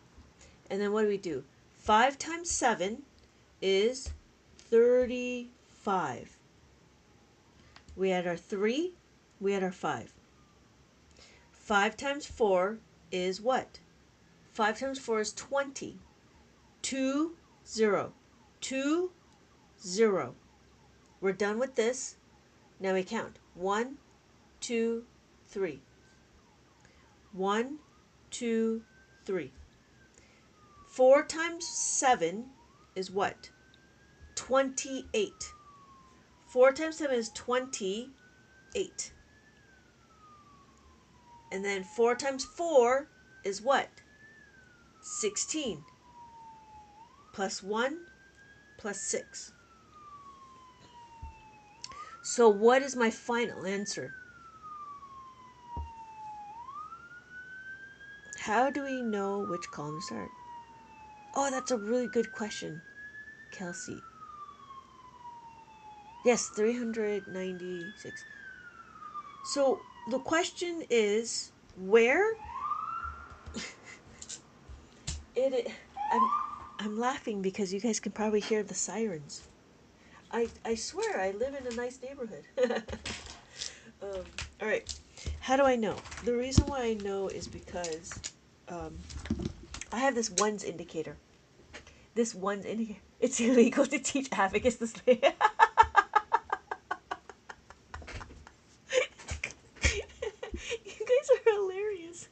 And then what do we do? 5 times 7 is 35. We add our 3, we add our 5. 5 times 4 is what? 5 times 4 is 20. 2, 0. 2, 0. We're done with this. Now we count. 1, 2, 3. 1, 2, 3. 4 times 7 is what? 28. 4 times 7 is 28. And then 4 times 4 is what? 16. Plus 1 plus 6. So what is my final answer? How do we know which column to start? Oh, that's a really good question, Kelsey. Yes, 396. So the question is where? I'm laughing because you guys can probably hear the sirens. I swear I live in a nice neighborhood. All right. How do I know? The reason why I know is because I have this ones indicator. This ones indicator. It's illegal to teach abacus this way. You guys are hilarious.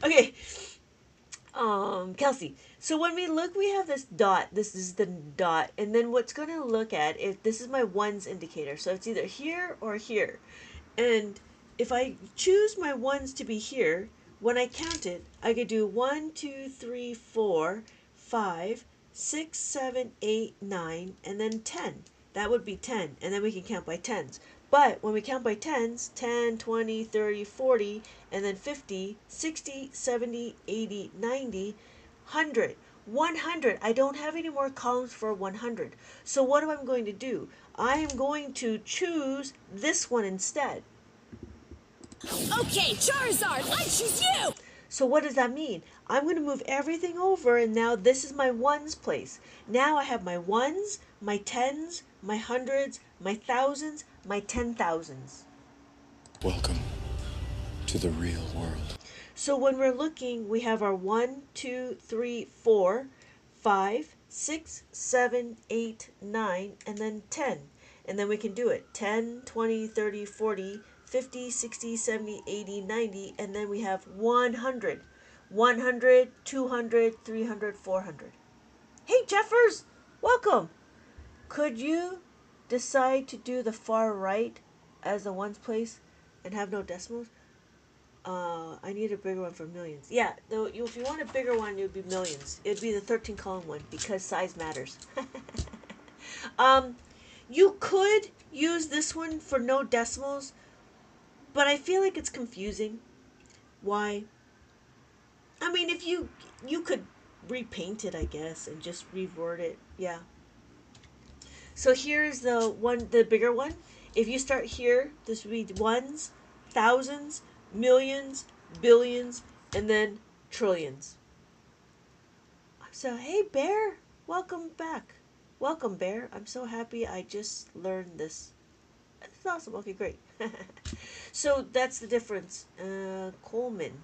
Okay. Kelsey. So when we look, we have this dot. This is the dot. And then what's going to look at, if this is my ones indicator. So it's either here or here. And if I choose my ones to be here, when I count it, I could do 1, 2, 3, 4, 5, 6, 7, 8, 9, and then 10. That would be 10. And then we can count by tens. But when we count by tens, 10, 20, 30, 40, and then 50, 60, 70, 80, 90, 100. 100. I don't have any more columns for 100. So what am I going to do? I am going to choose this one instead. Okay, Charizard, I choose you! So what does that mean? I'm going to move everything over, and now this is my ones place. Now I have my ones, my tens, my hundreds, my thousands, my 10,000s. Welcome to the real world. So when we're looking, we have our 1, 2, 3, 4, 5, 6, 7, 8, 9, and then 10. And then we can do it. 10, 20, 30, 40, 50, 60, 70, 80, 90, and then we have 100. 100, 200, 300, 400. Hey, Jeffers! Welcome! Could you decide to do the far right as the ones place and have no decimals? I need a bigger one for millions. Yeah, though, if you want a bigger one, it would be millions. It would be the 13 column one because size matters. You could use this one for no decimals, but I feel like it's confusing. Why? I mean, if you could repaint it, I guess, and just reword it. Yeah. So here's the bigger one. If you start here, this would be ones, thousands, millions, billions, and then trillions. So, hey, Bear, welcome back. Welcome, Bear. I'm so happy I just learned this. That's awesome. Okay, great. So that's the difference. Coleman,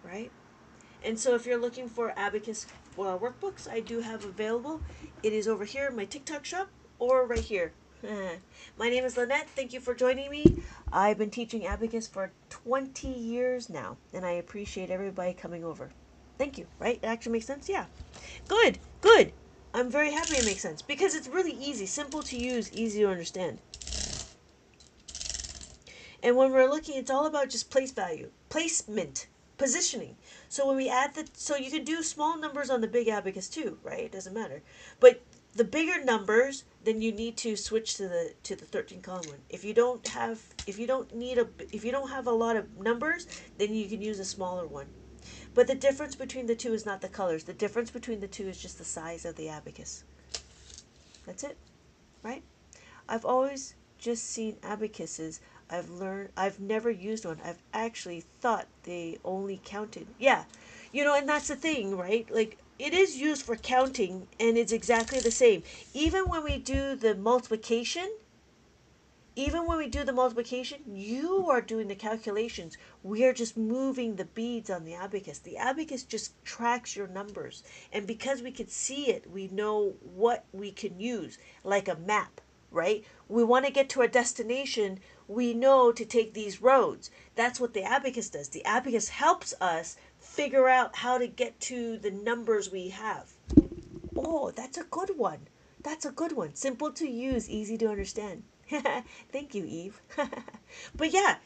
right? And so if you're looking for Abacus workbooks, I do have available. It is over here in my TikTok shop or right here. My name is Lynette. Thank you for joining me. I've been teaching Abacus for 20 years now, and I appreciate everybody coming over. Thank you, right? It actually makes sense? Yeah. Good, good. I'm very happy it makes sense because it's really easy, simple to use, easy to understand. And when we're looking, it's all about just placement, positioning. So when we add so you can do small numbers on the big abacus too, right? It doesn't matter. But the bigger numbers, then you need to switch to the 13 column one. If you don't have a lot of numbers, then you can use a smaller one. But the difference between the two is not the colors. The difference between the two is just the size of the abacus. That's it, right? I've always just seen abacuses. I've never used one. I've actually thought they only counted. Yeah, and that's the thing, right? Like, it is used for counting, and it's exactly the same. Even when we do the multiplication, you are doing the calculations. We are just moving the beads on the abacus. The abacus just tracks your numbers. And because we can see it, we know what we can use, like a map, right? We want to get to our destination, we know to take these roads. That's what the abacus does. The abacus helps us figure out how to get to the numbers we have. Oh, that's a good one. That's a good one. Simple to use, easy to understand. Thank you, Eve. But yeah,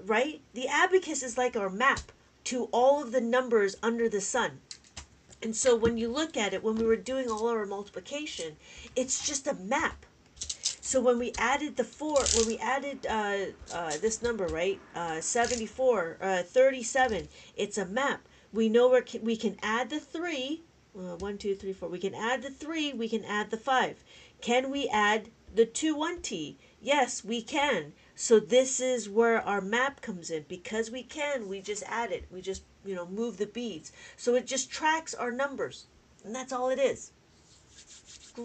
right? The abacus is like our map to all of the numbers under the sun. And so when you look at it, when we were doing all our multiplication, it's just a map. So when we added this number, right? 74, 37, it's a map. We know we can add the 3. 1, 2, 3, 4. We can add the 3, we can add the 5. Can we add the 2 1T? Yes, we can. So this is where our map comes in. Because we can, we just add it. We just, move the beads. So it just tracks our numbers. And that's all it is.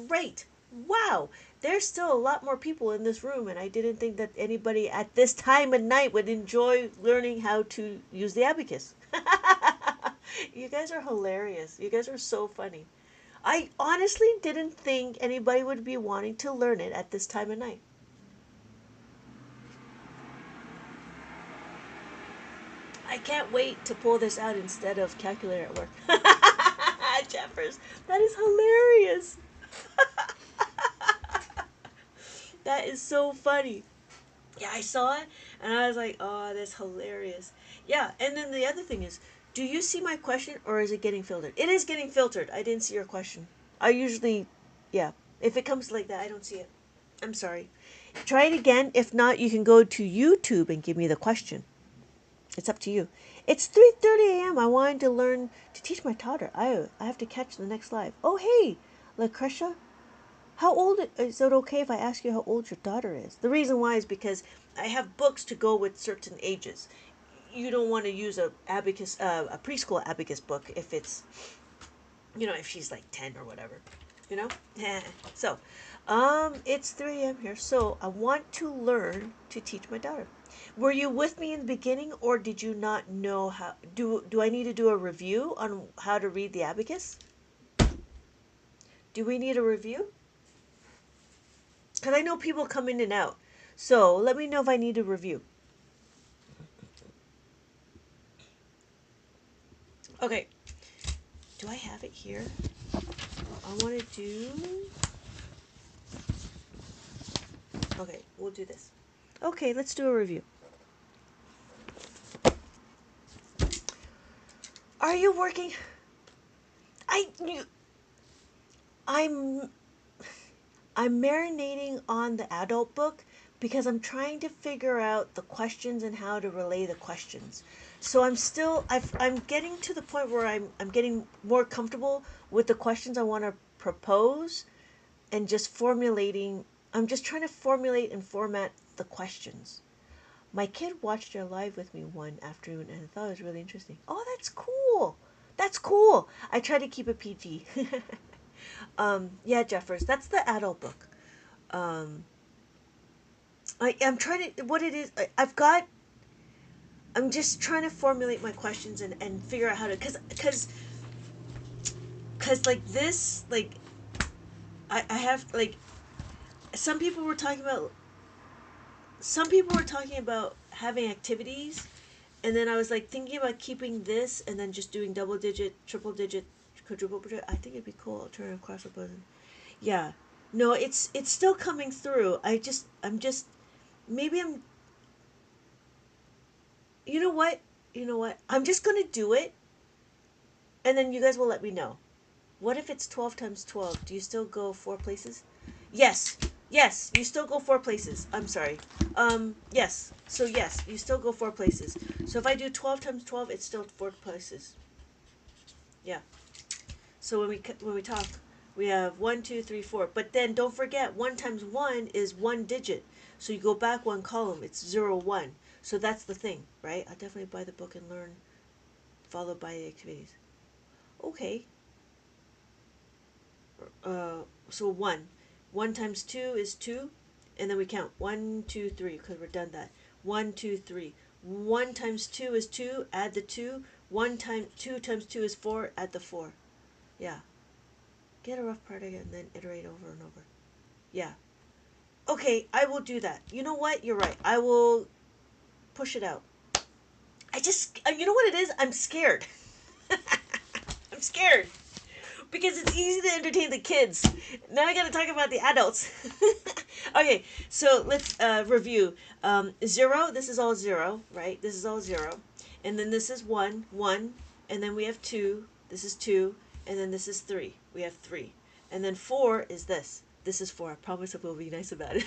Great. Wow. There's still a lot more people in this room, and I didn't think that anybody at this time of night would enjoy learning how to use the abacus. You guys are hilarious. You guys are so funny. I honestly didn't think anybody would be wanting to learn it at this time of night. I can't wait to pull this out instead of calculator at work. Jeffers, that is hilarious. That is so funny. Yeah, I saw it and I was like, oh, that's hilarious. Yeah, and then the other thing is, do you see my question or is it getting filtered? It is getting filtered. I didn't see your question. I usually, yeah, if it comes like that, I don't see it. I'm sorry. Try it again. If not, you can go to YouTube and give me the question. It's up to you. It's 3:30 a.m. I wanted to learn to teach my daughter. I have to catch the next live. Oh, hey, Lucretia. How old is it okay if I ask you how old your daughter is? The reason why is because I have books to go with certain ages. You don't want to use a preschool abacus book if it's, if she's like 10 or whatever, you know. So, it's 3 a.m. here, so I want to learn to teach my daughter. Were you with me in the beginning, or did you not know how? Do I need to do a review on how to read the abacus? Do we need a review? Because I know people come in and out. So let me know if I need a review. Okay. Do I have it here? I want to do... Okay, we'll do this. Okay, let's do a review. Are you working? I'm marinating on the adult book because I'm trying to figure out the questions and how to relay the questions. So I'm getting to the point where I'm getting more comfortable with the questions I want to propose and just formulating. I'm just trying to formulate and format the questions. My kid watched your live with me one afternoon and I thought it was really interesting. Oh, that's cool. That's cool. I try to keep it PG. Yeah, Jeffers, that's the adult book. I'm trying to, what it is, I'm just trying to formulate my questions and figure out how to, cause like this, like, I have, like, some people were talking about, having activities, and then I was like thinking about keeping this and then just doing double digit, triple digit, quadruple digit. I think it'd be cool. Alternative crossword puzzle. Yeah. No, it's still coming through. I'm just maybe You know what? You know what? I'm just going to do it, and then you guys will let me know. What if it's 12 times 12? Do you still go four places? Yes. Yes, you still go four places. I'm sorry. Yes. So yes, you still go four places. So if I do 12 times 12, it's still four places. Yeah. So when we talk, we have one, two, three, four. But then don't forget, one times one is one digit. So you go back one column. It's 0, 1. So that's the thing, right? I'll definitely buy the book and learn, followed by the activities. Okay. Uh, so one. One times two is two, and then we count one, two, three because we're done that. One, two, three. One times two is two. Add the two. One time two times two is four. Add the four. Yeah. Get a rough part again, and then iterate over and over. Yeah. Okay, I will do that. You know what? You're right. I will push it out. You know what it is? I'm scared. I'm scared because it's easy to entertain the kids. Now I got to talk about the adults. Okay, so let's review. Zero. This is all zero, right? This is all zero, and then this is one, one, and then we have two. This is two, and then this is three. We have three, and then four is this. This is four. I promise I will be nice about it.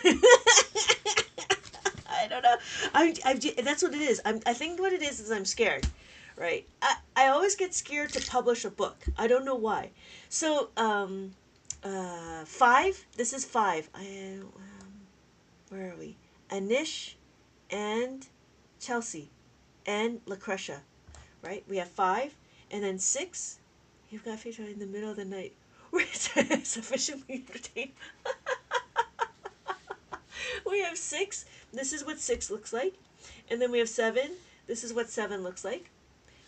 I don't know. That's what it is. I think what it is I'm scared, right? I always get scared to publish a book. I don't know why. So, five. This is five. Where are we? Anish and Chelsea and Lucretia, right? We have five, and then six. You've got feature in the middle of the night. We're sufficiently entertained. We have six. This is what six looks like. And then we have seven. This is what seven looks like.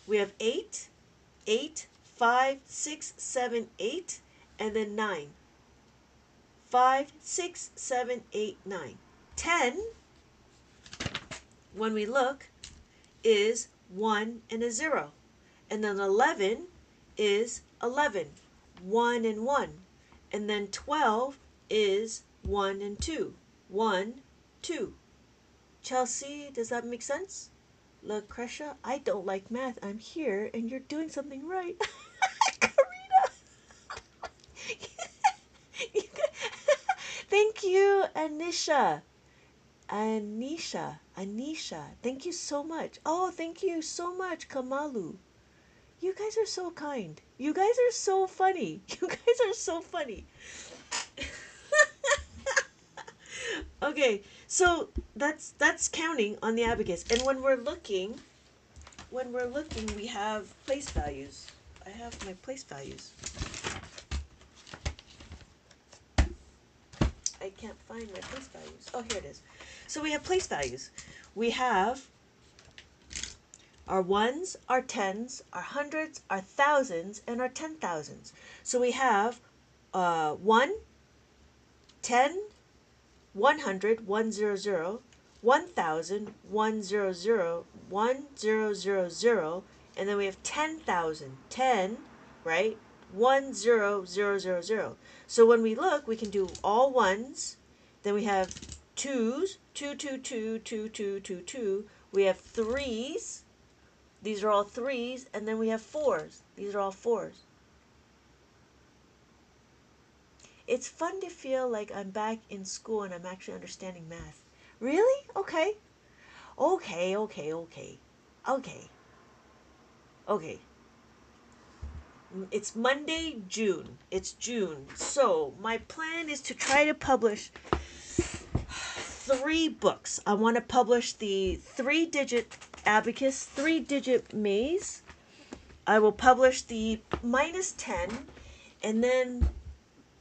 We have eight, eight, 5, 6, 7, 8, and then 9. 5, 6, 7, 8, 9. 10, when we look, is 1 and a 0. And then 11 is 11. 1 and 1. And then 12 is 1 and 2. 1, 2. Chelsea, does that make sense? Lucretia, I don't like math. I'm here and you're doing something right. Karina. Thank you, Anisha. Anisha. Thank you so much. Oh, thank you so much, Kamalu. You guys are so kind. You guys are so funny. You guys are so funny. Okay, so that's counting on the abacus. And when we're looking, we have place values. I have my place values. I can't find my place values. Oh, here it is. So we have place values. We have our ones, our tens, our hundreds, our thousands, and our 10,000s. So we have 1, 10, 100, 100, 1,000, 100, 1000, and then we have 10,000, 10, right? 10000. So when we look, we can do all ones. Then we have twos, 2, 2, 2, 2, 2, 2, 2. We have threes. These are all threes, and then we have fours. These are all fours. It's fun to feel like I'm back in school and I'm actually understanding math. Really? Okay. Okay, okay, okay. Okay. Okay. It's Monday, June. It's June. So, my plan is to try to publish 3 books. I want to publish the 3-digit abacus, 3-digit maze. I will publish the -10, and then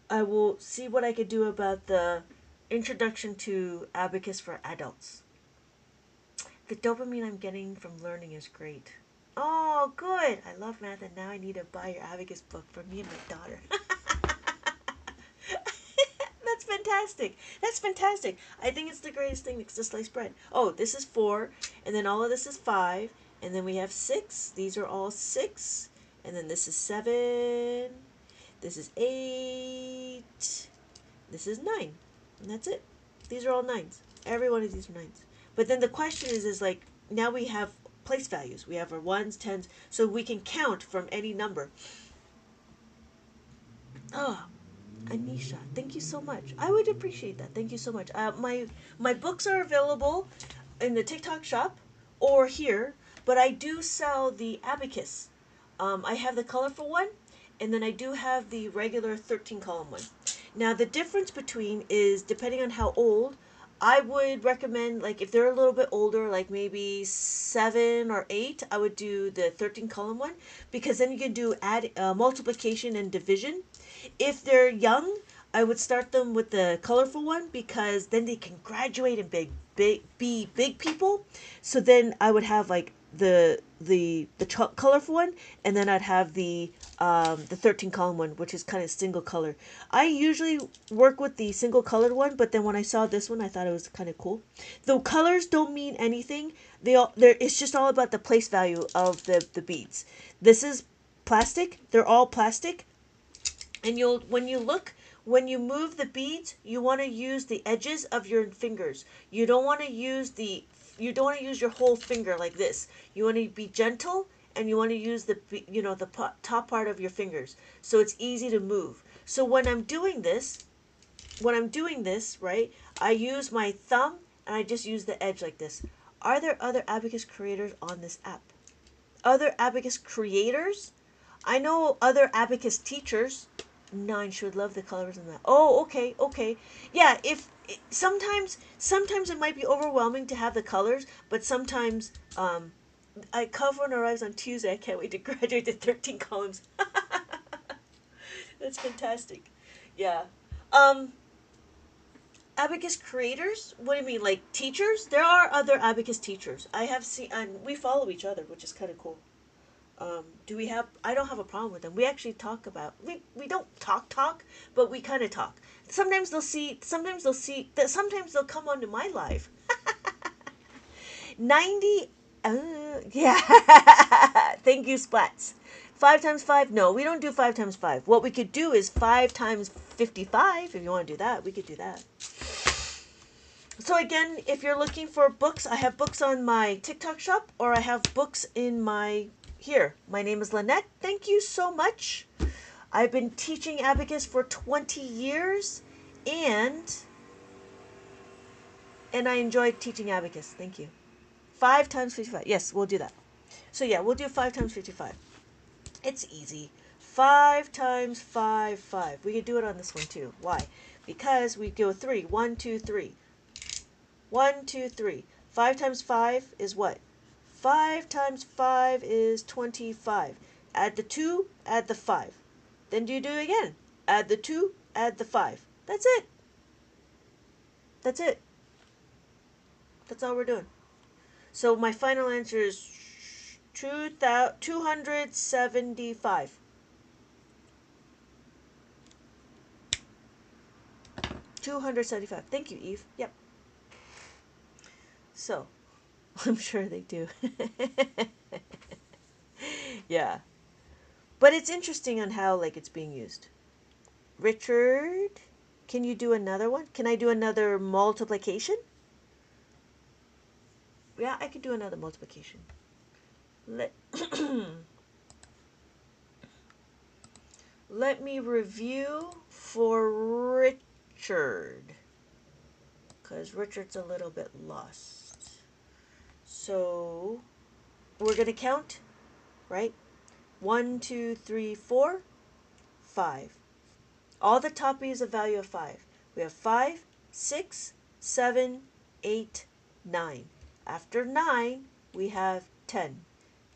I will see what I could do about the introduction to abacus for adults. The dopamine I'm getting from learning is great. Oh, good. I love math, and now I need to buy your abacus book for me and my daughter. That's fantastic. That's fantastic. I think it's the greatest thing next to sliced bread. Oh, this is 4, and then all of this is 5, and then we have 6. These are all 6, and then this is 7. This is 8. This is 9. And that's it. These are all 9s. Every one of these are 9s. But then the question is like, now we have place values. We have our ones, tens, so we can count from any number. Oh, Anisha, thank you so much. I would appreciate that. Thank you so much. My books are available in the TikTok shop or here, but I do sell the Abacus. I have the colorful one, and then I do have the regular 13 column one. Now the difference between is depending on how old. I would recommend, like, if they're a little bit older, like maybe 7 or 8, I would do the 13 column one, because then you can do add multiplication and division. If they're young, I would start them with the colorful one, because then they can graduate and be big people. So then I would have like the colorful one, and then I'd have the 13 column one, which is kind of single color. I usually work with the single colored one, but then when I saw this one, I thought it was kind of cool. The colors don't mean anything. It's just all about the place value of the beads. This is plastic. They're all plastic. And when you move the beads, you want to use the edges of your fingers. You don't want to use your whole finger like this. You want to be gentle, and you want to use the top part of your fingers, so it's easy to move. So when I'm doing this, right, I use my thumb, and I just use the edge like this. Are there other Abacus creators on this app? Other Abacus creators? I know other Abacus teachers. Nine, she would love the colors in that. Oh, okay, okay. Yeah, if sometimes it might be overwhelming to have the colors, but sometimes I cover when arrives on Tuesday. I can't wait to graduate to 13 columns. That's fantastic. Yeah. Um Abacus creators? What do you mean, like teachers? There are other Abacus teachers. I have seen, and we follow each other, which is kind of cool. Do we have? I don't have a problem with them. We actually talk about. We don't talk, but we kind of talk. Sometimes they'll see. Sometimes they'll see. That sometimes they'll come onto my live. 90. Yeah. Thank you, Splats. 5 times 5. No, we don't do 5 times 5. What we could do is 5 times 55. If you want to do that, we could do that. So again, if you're looking for books, I have books on my TikTok shop, or I have books in my here. My name is Lynette. Thank you so much. I've been teaching Abacus for 20 years, and I enjoyed teaching Abacus. Thank you. 5 times 55. Yes, we'll do that. So yeah, we'll do 5 times 55. It's easy. 5 times 5. We could do it on this one too. Why? Because we go 3. 1, 2, 3. 1, 2, 3. 5 times 5 is what? 5 times 5 is 25. Add the 2, add the 5. Then you do it again. Add the 2, add the 5. That's it. That's it. That's all we're doing. So my final answer is 275. 275. Thank you, Eve. Yep. So, I'm sure they do. Yeah. But it's interesting on how, like, it's being used. Richard, can you do another one? Can I do another multiplication? Yeah, I could do another multiplication. Let Let me review for Richard, because Richard's a little bit lost. So we're going to count, right? 1, 2, 3, 4, 5. All the top is a value of 5. We have 5, 6, 7, 8, 9. After 9, we have 10.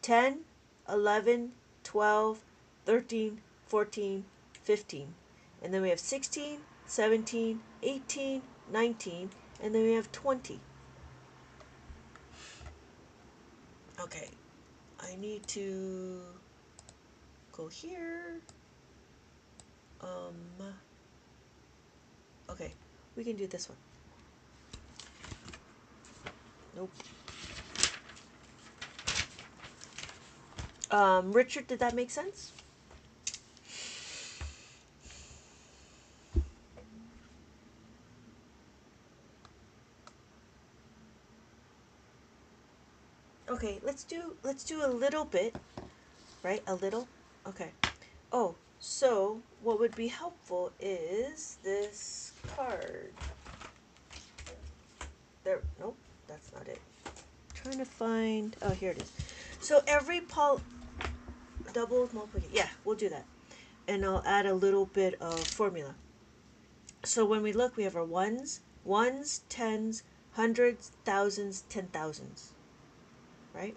10, 11, 12, 13, 14, 15. And then we have 16, 17, 18, 19, and then we have 20. Okay, I need to go here. Okay, we can do this one. Nope. Richard, did that make sense? Okay, let's do a little bit, right? A little. Okay. Oh, so what would be helpful is this card. There. Nope, that's not it. Trying to find. Oh, here it is. So every double multiplication. Yeah, we'll do that, and I'll add a little bit of formula. So when we look, we have our ones, tens, hundreds, thousands, 10,000s, right?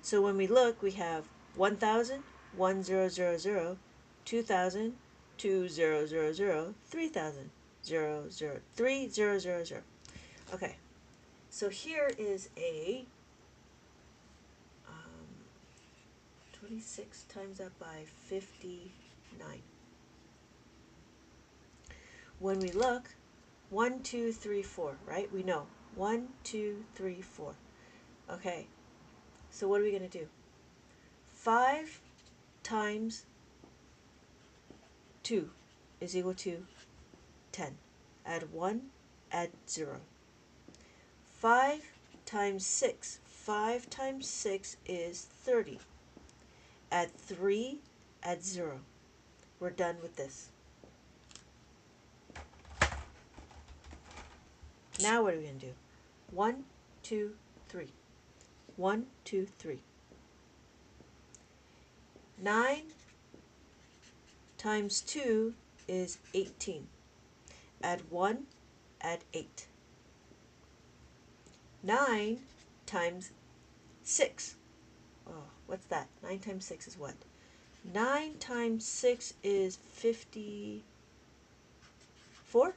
So when we look, we have 1,000, 1,000, 2,000, 2,000, 3,000, 3,000. Okay, so here is a 26 times that by 59. When we look, 1, 2, 3, 4, right? We know 1, 2, 3, 4. Okay, so what are we going to do? 5 times 2 is equal to 10. Add 1, add 0. 5 times 6. 5 times 6 is 30. Add 3, add 0. We're done with this. Now what are we going to do? 1, 2, 3. 1, 2, 3. 9 times 2 is 18. Add 1, add 8. 9 times 6. Oh, what's that? 9 times 6 is what? 9 times 6 is 54.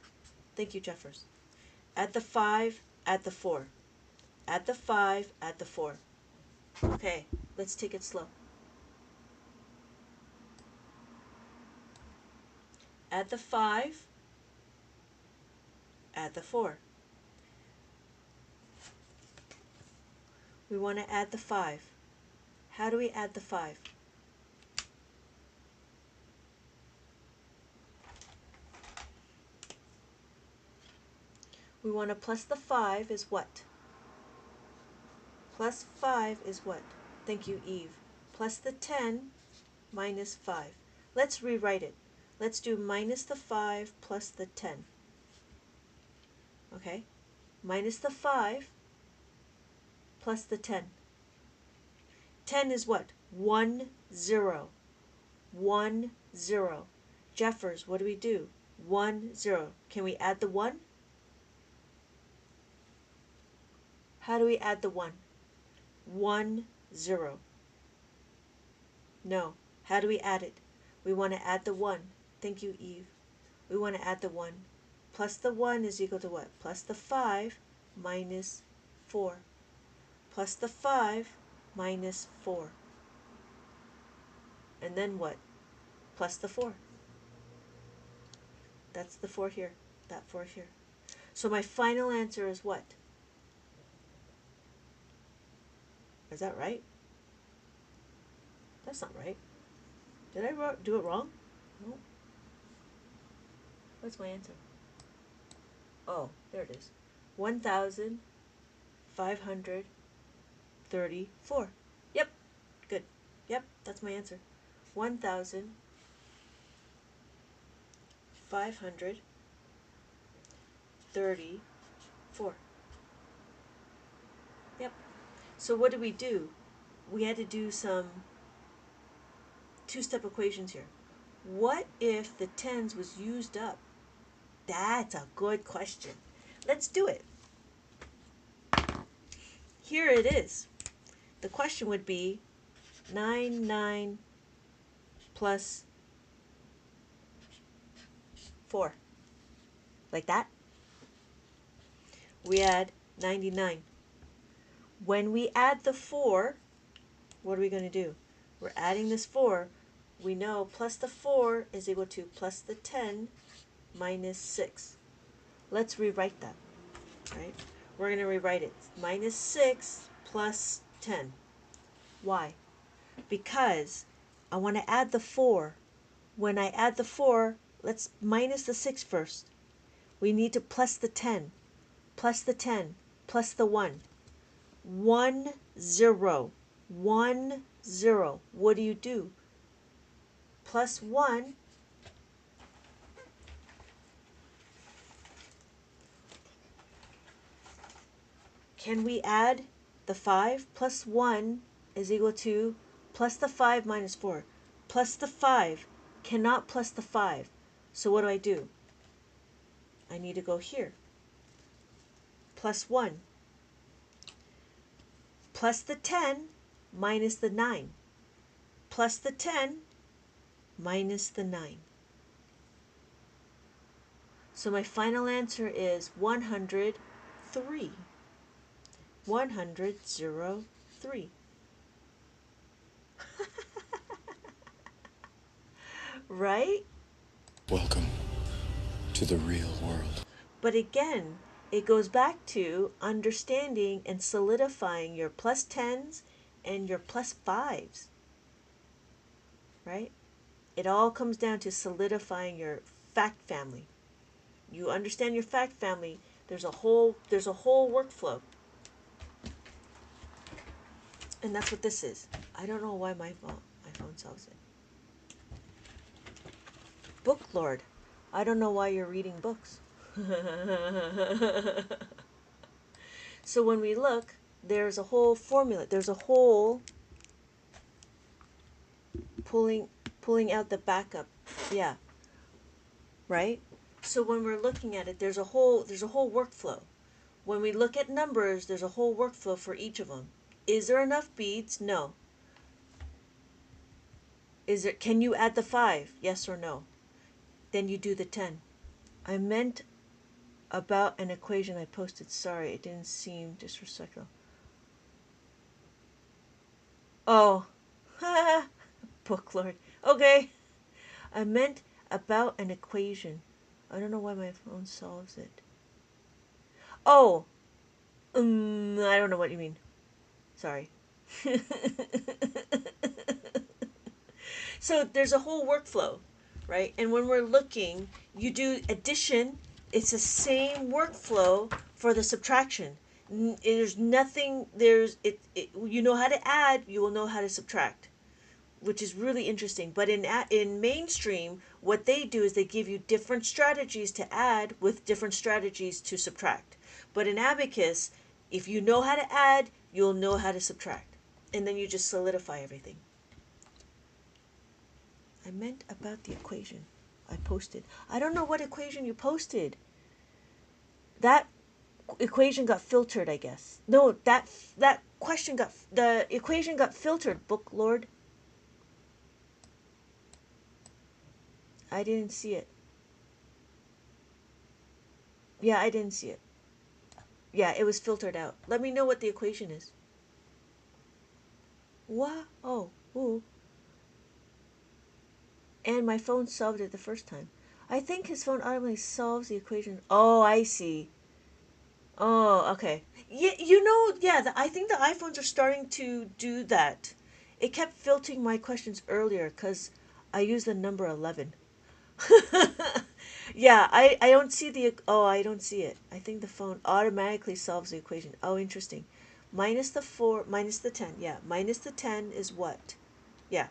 Thank you, Jeffers. Add the 5, add the 4. Add the 5, add the 4. Okay, let's take it slow. Add the 5, add the 4. We want to add the 5. How do we add the 5? We want to plus the 5 is what? Plus 5 is what? Thank you, Eve. Plus the 10 minus 5. Let's rewrite it. Let's do minus the 5 plus the 10. Okay? Minus the 5 plus the 10. 10 is what? 1, 0. 1, 0. Jeffers, what do we do? 1, 0. Can we add the 1? How do we add the 1? 1, 0. No. How do we add it? We want to add the 1. Thank you, Eve. We want to add the 1. Plus the 1 is equal to what? Plus the 5 minus 4. Plus the 5 minus 4. And then what? Plus the 4. That's the 4 here. That 4 here. So my final answer is what? Is that right? That's not right. Did I do it wrong? No. What's my answer? Oh, there it is. 1,534. Yep. Good. Yep, that's my answer. 1,534. Yep. So what did we do? We had to do some two-step equations here. What if the tens was used up? That's a good question. Let's do it. Here it is. The question would be 9 plus 4. Like that. We add 99. When we add the 4, what are we going to do? We're adding this 4. We know plus the 4 is equal to plus the 10 minus 6. Let's rewrite that. Right? We're going to rewrite it. Minus 6 plus 10. Why? Because I want to add the 4. When I add the 4, let's minus the 6 first. We need to plus the 10. Plus the 10. Plus the 1. 1 0. 1 0. What do you do? Plus 1. Can we add the 5? Plus 1 is equal to plus the 5 minus 4. Plus the 5 cannot plus the 5. So what do? I need to go here. Plus 1. Plus the 10 minus the 9. Plus the 10 minus the 9. So my final answer is 103. 103. Right? Welcome to the real world. But again, it goes back to understanding and solidifying your plus 10s and your plus 5s. Right? It all comes down to solidifying your fact family. You understand your fact family, there's a whole workflow. And that's what this is. I don't know why my phone solves it. Book Lord. I don't know why you're reading books. So when we look, there's a whole formula. There's a whole pulling out the backup. Yeah. Right? So when we're looking at it, there's a whole workflow. When we look at numbers, there's a whole workflow for each of them. Is there enough beads? No. Can you add the 5? Yes or no? Then you do the 10. I meant about an equation I posted. Sorry, it didn't seem disrespectful. Oh. Book Lord. Okay. I meant about an equation. I don't know why my phone solves it. Oh. I don't know what you mean. Sorry. So there's a whole workflow, right? And when we're looking, you do addition, it's the same workflow for the subtraction. There's nothing, you know how to add, you will know how to subtract, which is really interesting. But in mainstream, what they do is they give you different strategies to add with different strategies to subtract. But in Abacus, if you know how to add, you'll know how to subtract. And then you just solidify everything. I meant about the equation I posted. I don't know what equation you posted. That equation got filtered, I guess. No, the equation got filtered, Book Lord. I didn't see it. Yeah, I didn't see it. Yeah, it was filtered out. Let me know what the equation is. What? Oh, ooh. And my phone solved it the first time. I think his phone automatically solves the equation. Oh, I see. Oh, okay. Yeah, yeah, I think the iPhones are starting to do that. It kept filtering my questions earlier because I used the number 11. Yeah, I don't see I don't see it. I think the phone automatically solves the equation. Oh, interesting. Minus the 4, minus the 10. Yeah, minus the 10 is what? Yeah.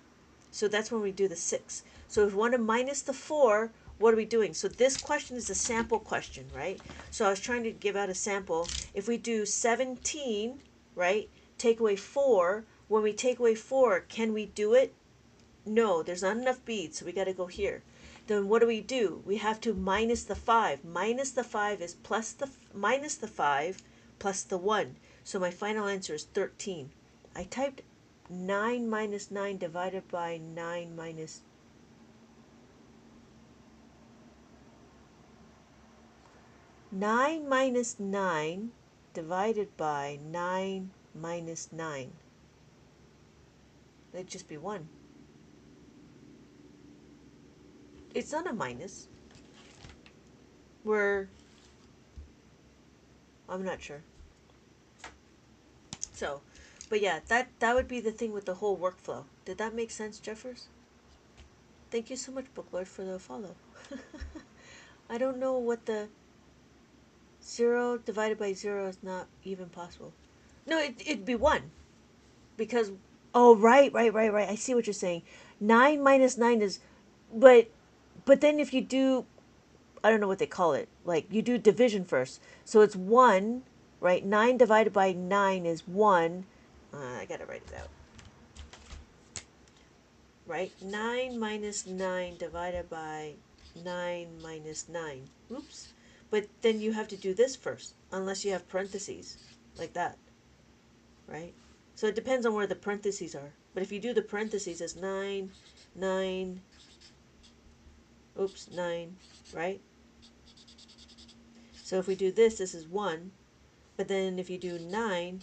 So that's when we do the 6. So if we want to minus the 4, what are we doing? So this question is a sample question, right? So I was trying to give out a sample. If we do 17, right, take away 4, when we take away 4, can we do it? No, there's not enough beads, so we got to go here. Then what do? We have to minus the 5. Minus the 5 is minus the 5 plus the 1. So my final answer is 13. I typed 9 minus 9 divided by 9 minus 9 minus 9 divided by 9 minus 9. It'd just be 1. It's not a minus. I'm not sure. So, but yeah, that would be the thing with the whole workflow. Did that make sense, Jeffers? Thank you so much, Booklord, for the follow. I don't know what the 0 divided by 0 is not even possible. No, it'd be 1 because oh right. I see what you're saying. 9 minus 9 is but then if you do I don't know what they call it. Like you do division first. So it's 1, right? 9 divided by 9 is 1. I got to write it out. Right? 9 minus 9 divided by 9 minus 9. Oops. But then you have to do this first, unless you have parentheses, like that. Right? So it depends on where the parentheses are. But if you do the parentheses as 9, 9, oops, 9, right? So if we do this, this is 1. But then if you do 9,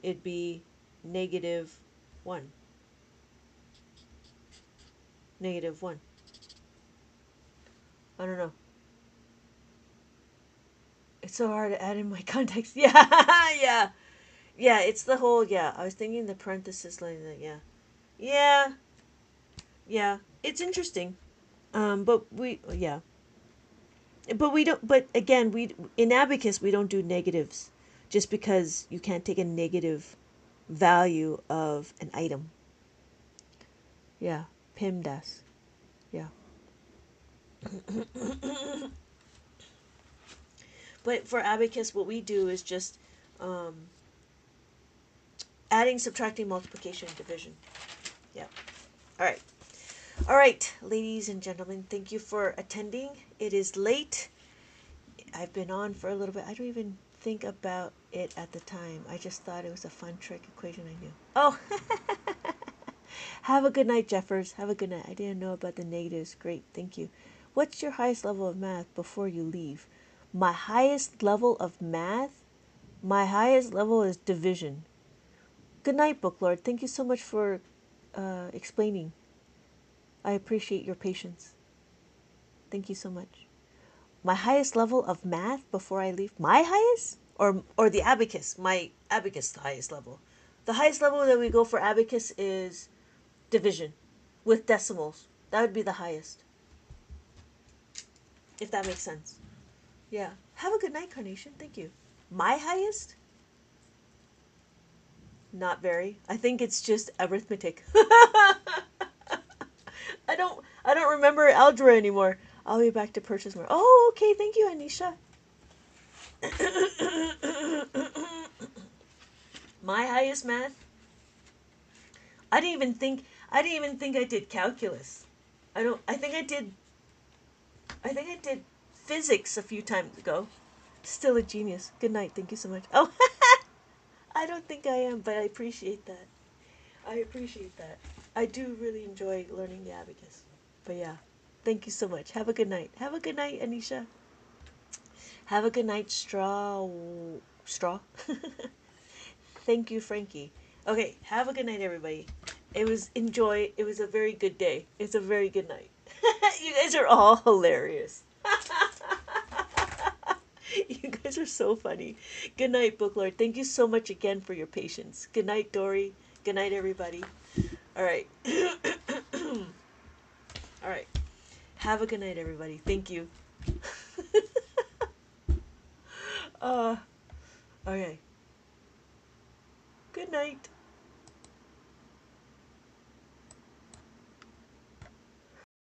it'd be negative 1. Negative 1. I don't know. It's so hard to add in my context. Yeah, yeah. Yeah, it's the whole, yeah. I was thinking the parenthesis line, yeah. Yeah, yeah. It's interesting. But yeah. But we don't, but again, in Abacus, we don't do negatives just because you can't take a negative value of an item. Yeah. PIMDAS. Yeah. But for Abacus, what we do is just um, adding, subtracting, multiplication, division. Yeah. All right. All right, ladies and gentlemen, thank you for attending. It is late. I've been on for a little bit. I don't even think about it at the time. I just thought it was a fun trick equation I knew. Oh, have a good night, Jeffers. Have a good night. I didn't know about the negatives. Great, thank you. What's your highest level of math before you leave? My highest level of math? My highest level is division. Good night, Booklord. Thank you so much for explaining. I appreciate your patience. Thank you so much. My highest level of math before I leave. My highest? Or the abacus. My abacus the highest level. The highest level that we go for abacus is division with decimals. That would be the highest. If that makes sense. Yeah. Have a good night, Carnation. Thank you. My highest? Not very. I think it's just arithmetic. I don't remember algebra anymore. I'll be back to purchase more. Oh, okay. Thank you, Anisha. My highest math? I didn't even think I did calculus. I think I did physics a few times ago. Still a genius. Good night. Thank you so much. Oh, I don't think I am, but I appreciate that. I appreciate that. I do really enjoy learning the abacus. But yeah, thank you so much. Have a good night. Have a good night, Anisha. Have a good night, Straw. Thank you, Frankie. Okay, have a good night, everybody. It was a very good day. It's a very good night. You guys are all hilarious. You guys are so funny. Good night, Booklord. Thank you so much again for your patience. Good night, Dory. Good night, everybody. All right. All right. Have a good night, everybody. Thank you. uh, okay. Good night.